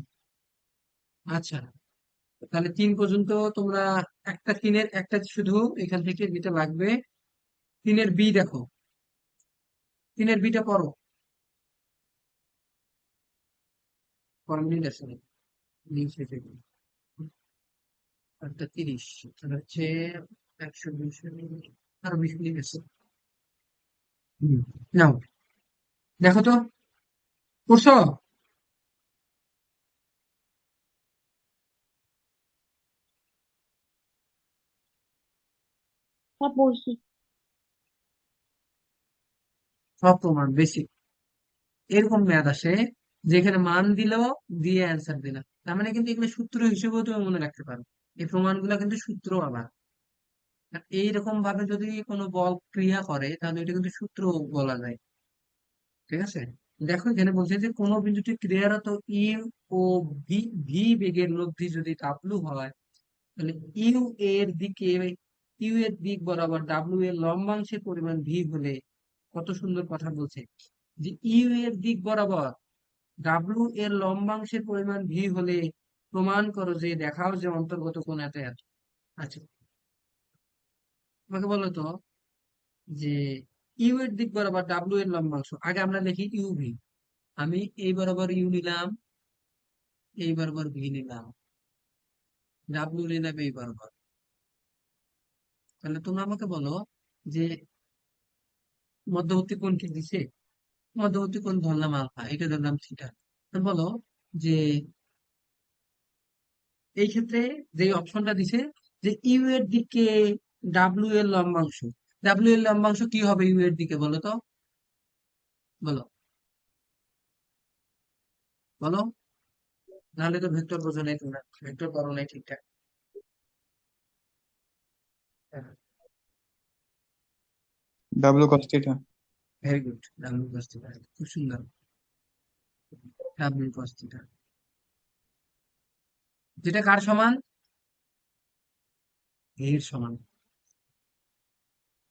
আচ্ছা, তাহলে 3 পর্যন্ত তোমরা, একটা তিনের একটা শুধু এখান থেকে যেটা লাগবে, তিনের বি দেখো, তিনের বিটা পড়ো, মিনিট আছে, নিচে থেকে একটা 30, তাহলে হচ্ছে 120 মিনিট, আরো 20 মিনিট আছে। নাও, দেখো তো, করছো? হ্যাঁ, পড়ছি। সব প্রমাণ বেশি, এরকম ম্যাথ আসে যেখানে মান দিল, দিয়ে অ্যান্সার দিলাম, তার মানে কিন্তু এগুলো সূত্র হিসেবেও তুমি মনে রাখতে পারো। এই প্রমাণগুলো কিন্তু সূত্র আবার, আর এইরকম ভাবে যদি কোনো বল ক্রিয়া করে তাহলে এটা কিন্তু সূত্র বলা যায়। ঠিক আছে, দেখো এখানে বলছে যে কোনো বিন্দুতে ক্রিয়ারত ইউ ও ভি, বেগের লব্ধি যদি ডাব্লু হয়, তাহলে ইউ এর দিক বরাবর ডাব্লু এর লম্বাংশের পরিমাণ ভি হলে, কত সুন্দর কথা বলছে, যে ইউ এর দিক বরাবর ডাব্লু এর লম্বাংশের পরিমাণ ভি হলে প্রমাণ করো যে, দেখাও যে অন্তর্গত কোণ এত এত। আচ্ছা, আমাকে বলো তো, যে ইউ এর দিক বরাবর ডাব্লু এর লম্বাংশ, আগে আমরা লিখি ইউভি, আমি এই বরাবর ইউ নিলাম, এই বরাবর ভি নিলাম, ডাব্লু নিলাম এই বরাবর। তাহলে তোমরা আমাকে বলো যে মধ্যবর্তী কোণ কি দিছে? মধ্যবর্তী কোণ ধরলাম আলফা, এটা ধরলাম থিটা। বলো যে এই ক্ষেত্রে যে অপশনটা দিছে, যে ইউ এর দিকে ডাব্লু এর লম্বাংশ, ডাব্লু এর লম্বাংশ কি হবে ইউ এর দিকে, বলো তো, বলো, বলো। নাহলে তো ভেক্টর বোঝো নাই, তোমরা ভেক্টর করো নাই ঠিকঠাক। W cos theta. Very good, W cos theta, খুব সুন্দর, ডাব্লু কস থিটা। যেটা কার সমান, ভি এর সমান।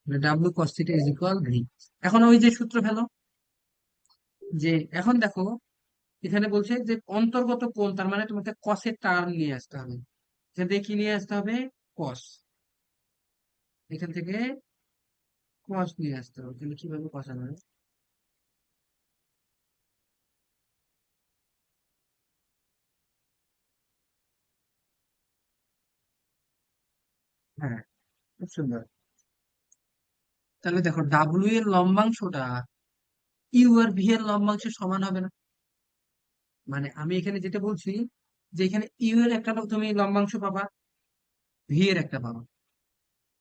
W cos theta is equal V. এখন ওই যে সূত্র ফেলো, যে এখন দেখো এখানে বলছে যে অন্তর্গত কোণ, তার মানে তোমাকে কসের টার্ম নিয়ে আসতে হবে। এখান থেকে কি নিয়ে আসতে হবে, কস। এখান থেকে কস নিয়ে আসতে হবে। তাহলে কিভাবে কস আনবে? হ্যাঁ, খুব সুন্দর। তাহলে দেখো ডাব্লিউ এর লম্বাংশটা ইউ আর ভি এর লম্বাংশের সমান হবে না। মানে আমি এখানে যেটা বলছি, যে এখানে ইউ এর একটা তুমি লম্বাংশ পাবা, ভি এর একটা পাবা।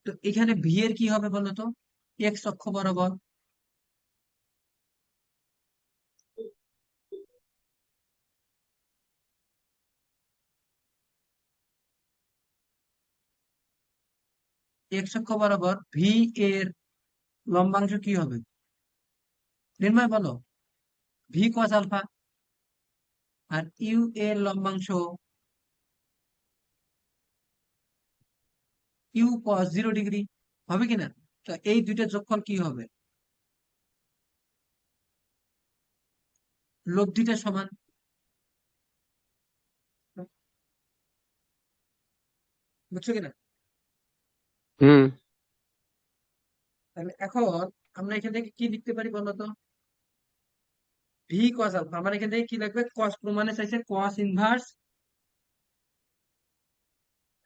তো এখানে ভি এর কি হবে বলো তো, এক্স অক্ষ বরাবর। এক্স অক্ষ বরাবর ভি এর লম্বাংশ কি হবে, নির্ণয় বলো। V cos alpha. আর ইউ এর লম্বাংশ ইউ কস 0 ডিগ্রি, হবে কিনা? তো এই দুইটা যোগফল কি হবে, লব্ধিটা সমান। বুঝছো কিনা? হুম। তাহলে এখন আমরা এখান থেকে কি লিখতে পারি বলো তো, ভি কস আলফা। আমার এখান থেকে কি লাগবে, কস প্রমাণে চাইছে কস ইনভার্স।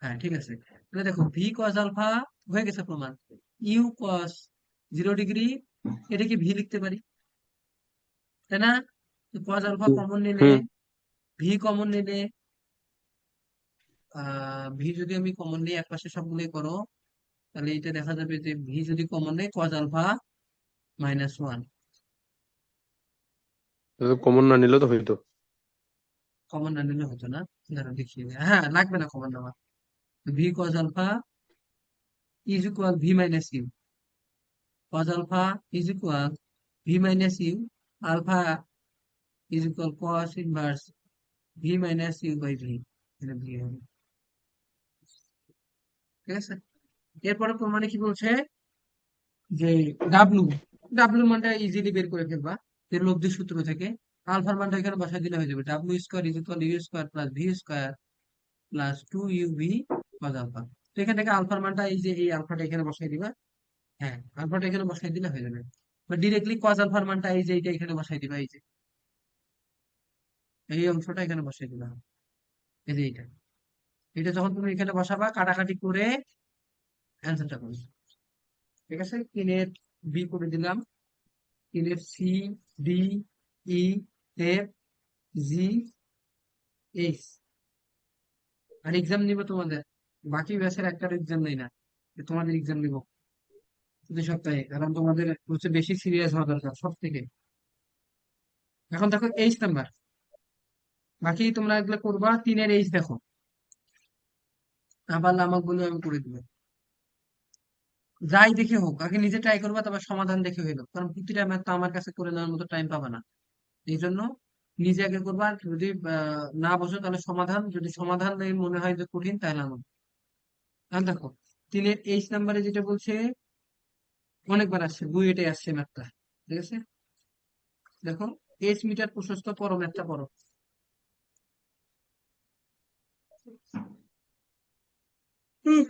হ্যাঁ ঠিক আছে, তাহলে দেখো ভি কস আলফা হয়ে গেছে প্রমাণ। ইউ কস 0 ডিগ্রি, এটা কি ভি লিখতে পারি, তাই না? কস আলফা হুম। কমন নিলে, হুম। ভি কমন নিলে, ভি যদি আমি কমন নিই, এক পাশে সবগুলোই করো, তাহলে এটা দেখা যাবে যে ভি যদি কমন নেই, কস আলফা -1। কমন না নিলেও তো হইতো। কমন না নিলে হতো না, দাঁড়া দেখিয়ে দিই। হ্যাঁ, লাগবে না কমন নেওয়া। V cos alpha is equal V minus U. cos alpha is equal v minus u, alpha is equal cos inverse v minus u by v, এখানে v হবে। ঠিক আছে, এরপরে প্রমাণে কি বলছে, যে ডাব্লু, ডাব্লুর মানটা ইজিলি বের করে ফেলবা এর লব্ধি সূত্র থেকে। আলফার মানটা এখানে বসাই দিলে হয়ে যাবে, W square is equal U square plus V square plus 2uv cos alpha. তো এখান থেকে আলফার মানটা, এই যে এই আলফাটা এখানে বসাই দিবা। হ্যাঁ, আলফাটা এখানে বসাই দিলে হয়ে যাবে। বা ডিরেক্টলি cos আলফার মানটা এই যে এইটা এখানে বসাই দিবা, এই যে এই অংশটা এখানে বসাই দিবা। এই যে এটা, এটা যখন তুমি এখানে বসাবা, কাটাকাটি করে অ্যান্সারটা করবে। ঠিক আছে, 3-এর বি করে দিলাম, 3-এর সি, ডি, ই, এফ, জি, এইচ। আর এক্সাম নিব তোমাদের, বাকি ব্যাচের একটা এক্সাম নেই না, তোমাদের এক্সাম নিব প্রতি সপ্তাহে, কারণ তোমাদের হচ্ছে বেশি সিরিয়াস হওয়া দরকার সব থেকে। এখন দেখো এইচ নাম্বার, বাকি তোমরা এগুলো করবা। 3-এর এইচ দেখো, আবার আমাকে বলে আমি করে দিব। যাই দেখে হোক, আগে নিজে ট্রাই করবা, তারপর সমাধান দেখে হইলো, কারণ প্রতিটা ম্যাথ তো আমার কাছে করে নেওয়ার মতো টাইম পাবা না। এই জন্য নিজে আগে করবা, আর যদি না বোঝো তাহলে সমাধান, যদি সমাধান মনে হয় যে কঠিন, তাহলে আমার। আর দেখো 3-এর এইচ নাম্বারে যেটা বলছে, অনেকবার আসছে, বুয়েটে আসছে ম্যাথটা। ঠিক আছে, দেখো, এইচ মিটার প্রশস্ত, পড়ো ম্যাথটা পড়ো। হুম,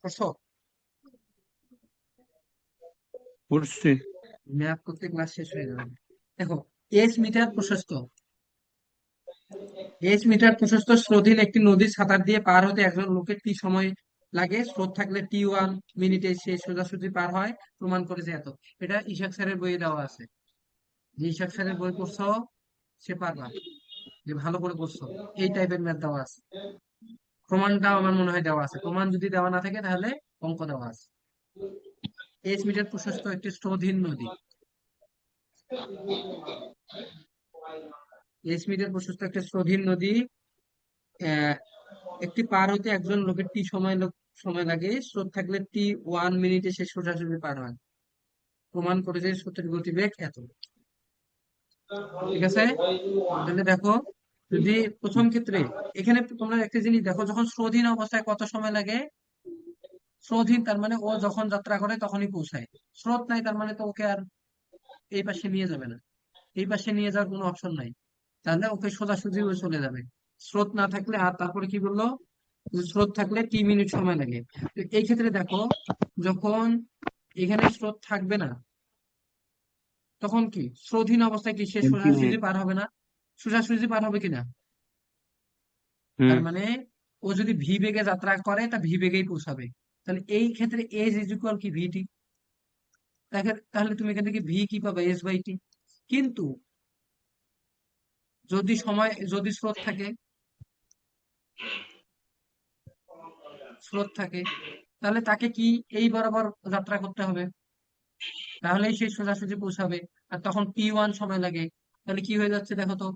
করছো? বুঝছি। ম্যাথ করতে ক্লাস শেষ হয়ে যাবে। দেখো, এইচ মিটার প্রশস্ত, এইচ মিটার প্রশস্ত স্রোতহীন একটি নদীর সাঁতার দিয়ে পার হতে একজন লোকের কি সময় লাগে, স্রোত থাকলে T1 মিনিটে সে সোজাসুজি পার হয়, প্রমাণ করেছে এত। এটা ইশাক স্যারের বইয়ে দেওয়া আছে, যে ইশাক স্যারের বই পড়ছো সে পারবা, যে ভালো করে পড়ছো। এই টাইপের ম্যাথ দেওয়া আছে, প্রমাণটাও আমার মনে হয় দেওয়া আছে। প্রমাণ যদি দেওয়া না থাকে তাহলে অঙ্ক দেওয়া আছে। এস মিটার প্রশস্ত একটি স্রোতহীন নদী, এস মিটার প্রশস্ত একটি স্রোতহীন নদী, আহ, একটি পার হইতে একজন লোকের সময় লাগে, স্রোত থাকলে T 1 মিনিটে সে সোজাসুজি পার হয়। প্রমাণ করে যে স্রোতের গতিবেগ এত। ঠিক আছে, তাহলে দেখো, যদি প্রথম ক্ষেত্রে এখানে তোমরা একটা জিনিস দেখো, যখন স্রোতহীন অবস্থায় কত সময় লাগে। স্রোতহীন তার মানে ও যখন যাত্রা করে তখনই পৌঁছায়। স্রোত নাই তার মানে তো ওকে আর এই পাশে নিয়ে যাবে না, এই পাশে নিয়ে যাওয়ার কোনো অপশন নাই, তাহলে ওকে সোজাসুজি ও চলে যাবে। স্রোত না থাকলে, আর তারপরে কি বললো, যে স্রোত থাকলে T মিনিট সময় লাগে। তো এই ক্ষেত্রে দেখো, যখন এখানে স্রোত থাকবে না, তখন কি স্রোতহীন অবস্থায় কি সে এমপি সোজাসুজি মিনিট। পার হবে না? সোজাসুজি পার হবে কিনা? হুম। তার মানে ও যদি ভি বেগে যাত্রা করে তা ভি বেগেই পৌঁছাবে। তাহলে এই ক্ষেত্রে এজ ইজ ইকুয়াল কি ভিটি। তাহলে তুমি এখান থেকে ভি কি পাবে, S/T। কিন্তু যদি স্রোত থাকে, স্রোত থাকে, তাহলে তাকে কি এই বরাবর যাত্রা করতে হবে, তাহলেই সে সোজাসুজি পৌঁছাবে। আর তখন T 1 সময় লাগে। তাহলে কি হয়ে যাচ্ছে দেখো তো,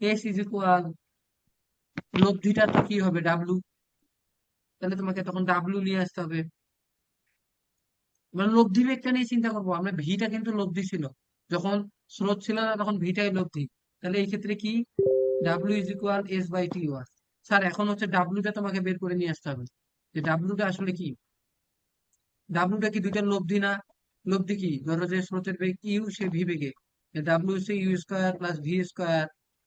এস ইজ ইকুয়াল, লব্ধিটা তো কি হবে, ডাব্লু। তাহলে তোমাকে তখন ডাব্লু নিয়ে আসতে হবে। মানে লব্ধি বেগটা নিয়ে চিন্তা করবো আমরা, ভিটা কিন্তু লব্ধি ছিল, যখন স্রোত ছিল না তখন ভিটাই লব্ধি। তাহলে এই ক্ষেত্রে কি, W is equal S/T1। Sir এখন হচ্ছে ডাব্লুটা তোমাকে বের করে নিয়ে আসতে হবে, যে ডাব্লুটা আসলে কি। ডাব্লুটা কি দুইটা লব্ধি না? লব্ধি কি, ধরো যে স্রোতের বেগ ইউ, সে ভি বেগে, ডাব্লিউ হচ্ছে U² plus V²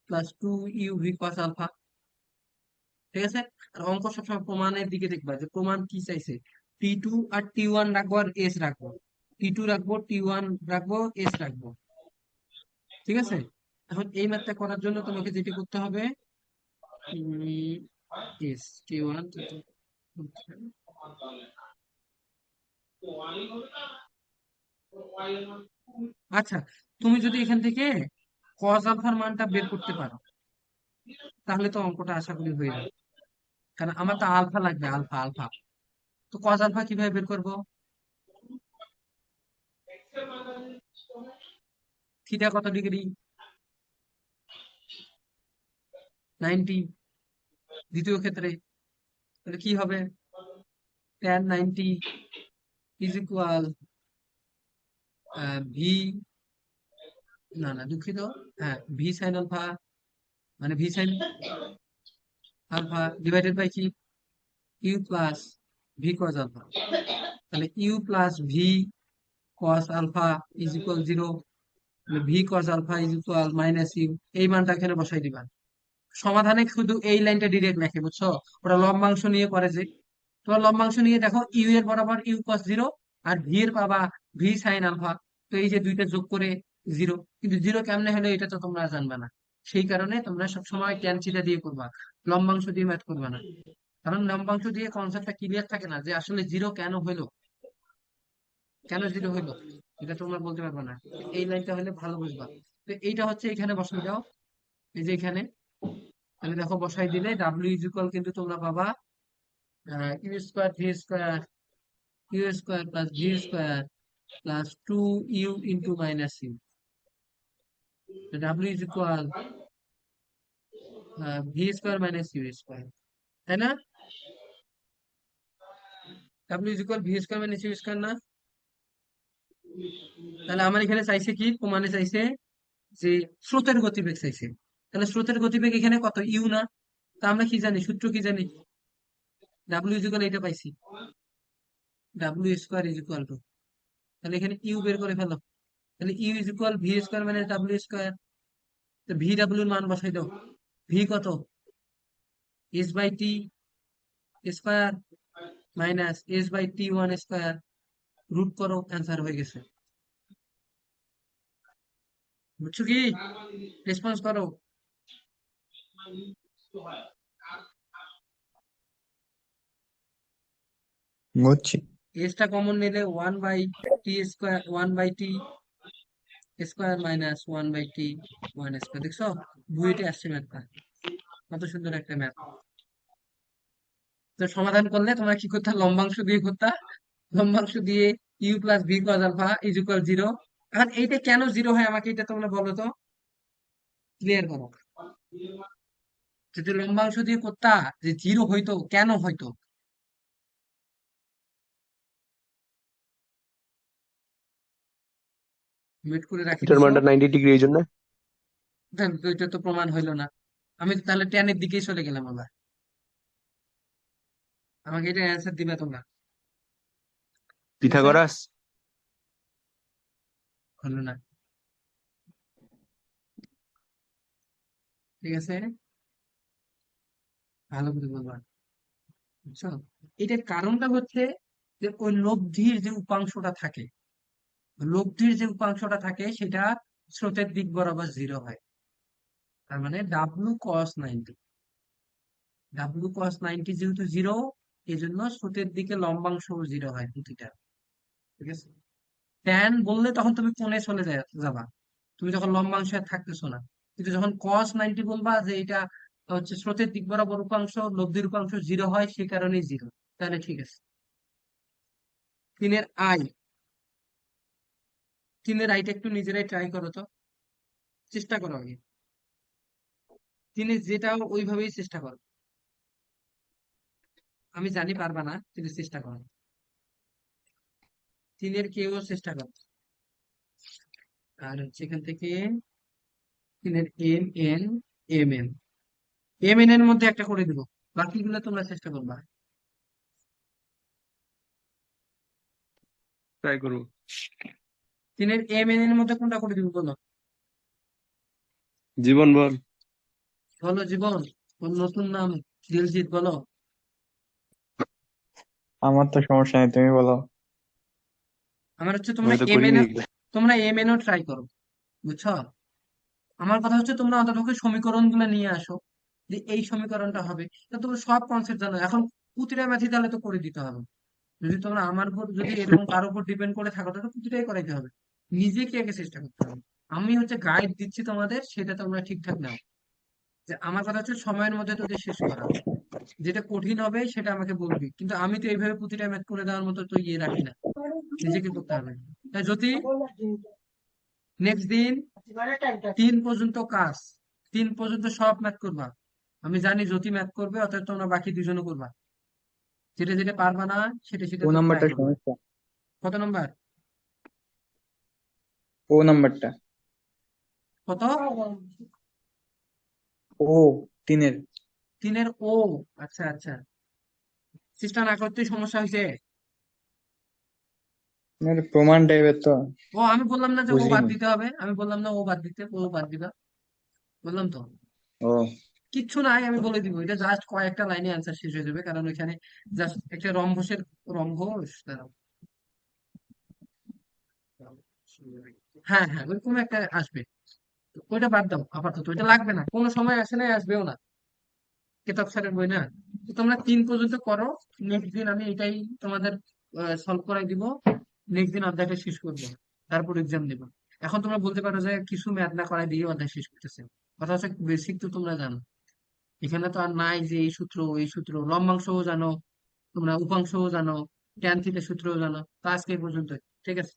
plus 2 UV cos alpha. ঠিক আছে। আর অঙ্ক সবসময় প্রমাণের দিকে দেখবা, যে প্রমাণ কি চাইছে। T 2 আর T 1 রাখবো, আর এস রাখবো। T 2 রাখবো, T 1 রাখবো, এস রাখবো। ঠিক আছে। এখন এই ম্যাথটা করার জন্য তোমাকে যেটি করতে হবে, এস T 1। আচ্ছা, তুমি যদি এখান থেকে কজ আলফার মানটা বের করতে পারো, তাহলে তো অঙ্কটা আশা করি হয়ে যাবে। কারণ আমার তো আলফা লাগবে, আলফা আলফা। তো কজ আলফা কিভাবে বের করবো? থিটা কত ডিগ্রি? 90। দ্বিতীয় ক্ষেত্রে তাহলে কি হবে, tan 90 ইজ ইকুয়াল ভি, না না দুঃখিত, হ্যাঁ ভি সাইন আলফা, মানে V sine alpha divided by কি, U plus V cos alpha. তাহলে U plus V cos alpha is equal 0। V cos alpha is equal -U. এই মানটা এখানে বসাই দিবা। সমাধানে শুধু এই লাইনটা ডিরেক্ট লেখে, বুঝছো? ওটা লম্বাংশ নিয়ে করে যে, তোমার লম্বাংশ নিয়ে দেখো, ইউ এর বরাবর U cos 0, আর ভি এর পাবা ভি সাইন আলফা। তো এই যে দুইটা যোগ করে 0, কিন্তু 0 কেমনে হলো এটা তো তোমরা জানবে না। সেই কারণে তোমরা সবসময় ট্যান থিটা দিয়ে করবা, লম্বাংশ দিয়ে ম্যাথ করবা না। কারণ লম্বাংশ দিয়ে কনসেপ্টটা ক্লিয়ার থাকে না, যে আসলে 0 কেন হইলো, কেন 0 হইলো, এটা তোমরা বলতে পারবে না। এই লাইনটা হলে ভালো বুঝবা। তো এইটা হচ্ছে এখানে বসাই দাও, এই যে এখানে। তাহলে দেখো বসাই দিলে ডাব্লিউ ইজ ইকুয়াল কিন্তু তোমরা পাবা U² plus V² plus 2U into -U। W is equal V² - U², তাই না? W is equal V² - U² না? তাহলে আমার এখানে চাইছে কি, প্রমাণে চাইছে যে স্রোতের গতিবেগ চাইছে। তাহলে স্রোতের গতিবেগ এখানে কত, ইউ না? তা আমরা কি জানি, সূত্র কি জানি, ডাব্লিউ ইজ ইকুয়াল এটা পাইছি, W² = 2। তাহলে এখানে ইউ বের করে ফেলো। তাহলে you is equal V² - W²। তো ভি ডাব্লিউ এর মান বসাই দাও। ভি কত, S/T² মাইনাস S/T1²। রুট করো, অ্যান্সার হয়ে গেছে। বুঝছো কি? রেসপন্স করো। বুঝছি। এসটা কমন নিলে 1/T² মাইনাস 1/T1²। দেখছো, বুয়েটে আসছে ম্যাথটা, কত সুন্দর একটা ম্যাথ। তো সমাধান করলে তোমরা কি করতে, লম্বাংশ দিয়ে করতা, লম্বাংশ দিয়ে U plus V cos alpha is equal 0। এখন এইটা কেন জিরো হয় আমাকে এটা তোমরা বলো তো, ক্লিয়ার করো। যদি লম্বাংশ দিয়ে করতা যে জিরো হইতো, কেন হইতো? মিট করে রাখি এটার দিছো। মানটা 90 ডিগ্রি এই জন্য। দেন তো এটা তো প্রমাণ হইলো না। আমি তো তাহলে টেনের দিকেই চলে গেলাম আবার। আমাকে এটা অ্যান্সার দিবে তোমরা, ঠিক আছে? পিথাগোরাস। হলো না, ঠিক আছে, ভালো করে বলবা, বুঝছো? এটার কারণটা হচ্ছে যে ওই লব্ধির যে উপাংশটা থাকে, সেটা স্রোতের দিক বরাবর জিরো হয়। তার মানে ডাব্লু কস 90 যেহেতু জিরো, এই জন্য স্রোতের দিকে লম্বাংশ জিরো হয় প্রতিটা, ঠিক আছে? ট্যান বললে তখন তুমি কোণে চলে যাবা, তুমি যখন লম্বাংশে থাকতেছো না। কিন্তু যখন cos 90 বলবা যে এটা হচ্ছে স্রোতের দিক বরাবর উপাংশ, লব্ধির উপাংশ জিরো হয়, সে কারণেই জিরো, তাহলে ঠিক আছে। তিনের আই, তিনের আইটা একটু নিজেরাই ট্রাই করো তো, চেষ্টা করো আগে। তিনের যেটাও ওইভাবেই চেষ্টা করো, আমি জানি পারবা না, কিন্তু চেষ্টা করো। তিনের কেউ চেষ্টা করো। আর হচ্ছে এখান থেকে তিনের এম এন এর মধ্যে একটা করে দিব, বাকিগুলো তোমরা চেষ্টা করবা। ট্রাই করবো। তিনের এম এর মধ্যে কোনটা করে দিব বলো? জীবন বল। বলো জীবন, ওর নতুন নাম দিলজিৎ, বলো। আমার তো সমস্যা নেই, তুমি বলো। আমার হচ্ছে আমি তো করিনি এগুলা। তোমরা এম এন ও ট্রাই করো, বুঝছো? আমার কথা হচ্ছে তোমরা অন্ততপক্ষে সমীকরণ গুলো নিয়ে আসো, যে এই সমীকরণটা হবে। তা তোমরা সব কনসেপ্ট জানো, এখন প্রতিটা ম্যাথই তাহলে তো করে দিতে হবে। যদি তোমরা আমার উপর যদি এরকম কারোর উপর ডিপেন্ড করে থাকো, তাহলে প্রতিটাই করাইতে হবে। নিজেকে আগে চেষ্টা করতে হবে। আমি হচ্ছে গাইড দিচ্ছি তোমাদের, সেটা তোমরা ঠিকঠাক নাও। যে আমার কথা হচ্ছে সময়ের মধ্যে তোদের শেষ করা, যেটা কঠিন হবে সেটা আমাকে বলবি, কিন্তু আমি তো এইভাবে প্রতিটা ম্যাথ করে দেওয়ার মতো তো ইয়ে রাখি না, নিজেকে করতে হবে। তাই যদি নেক্সট দিন 3 পর্যন্ত কাজ, 3 পর্যন্ত সব ম্যাথ করবা। আমি জানি জ্যোতি ম্যাথ করবে, অতএব তোমরা বাকি দুজনও করবা। যেটা যেটা পারবা না সেটা সেটা ও তো ট্রাই নাম্বারটা করবা। সমস্যা। কত নাম্বার? ও নাম্বারটা। কত? ও, তিনের। তিনের ও, আচ্ছা আচ্ছা, চেষ্টা না করতেই সমস্যা হয়েছে। মানে প্রমাণ টাইপের তো, ও আমি বললাম না যে ও বাদ বুঝিনি। দিতে হবে, আমি বললাম না ও বাদ দিতে, ও বাদ দিবা, বললাম তো। ও, কিচ্ছু নাই, আমি বলে দিব, এটা জাস্ট কয়েকটা লাইনে অ্যান্সার শেষ হয়ে যাবে, কারণ ওইখানে জাস্ট একটা রম্বসের, রম্বস, দাঁড়াও। হ্যাঁ হ্যাঁ, ওই কোনো একটা আসবে, তো ওইটা বাদ দাও আপাতত, ওইটা লাগবে না, কোনো সময় আসে না, আসবেও না, কেতাব স্যারের বই না। তো তোমরা 3 পর্যন্ত করো, নেক্সট দিন আমি এটাই তোমাদের সলভ করাই দিব, নেক্সট দিন অধ্যায়টা শেষ করবো, তারপর এক্সাম দিব। এখন তোমরা বলতে পারো যে কিছু ম্যাথ না করাই দিয়ে অধ্যায় শেষ করতেছে, কথা হচ্ছে বেসিক তো তোমরা জানো। এখানে তো আর নাই যে এই সূত্র এই সূত্র, লম্বাংশও জানো তোমরা, উপাংশও জানো, ট্যান থিটা সূত্রও জানো। তো আজকে এই পর্যন্ত, ঠিক আছে।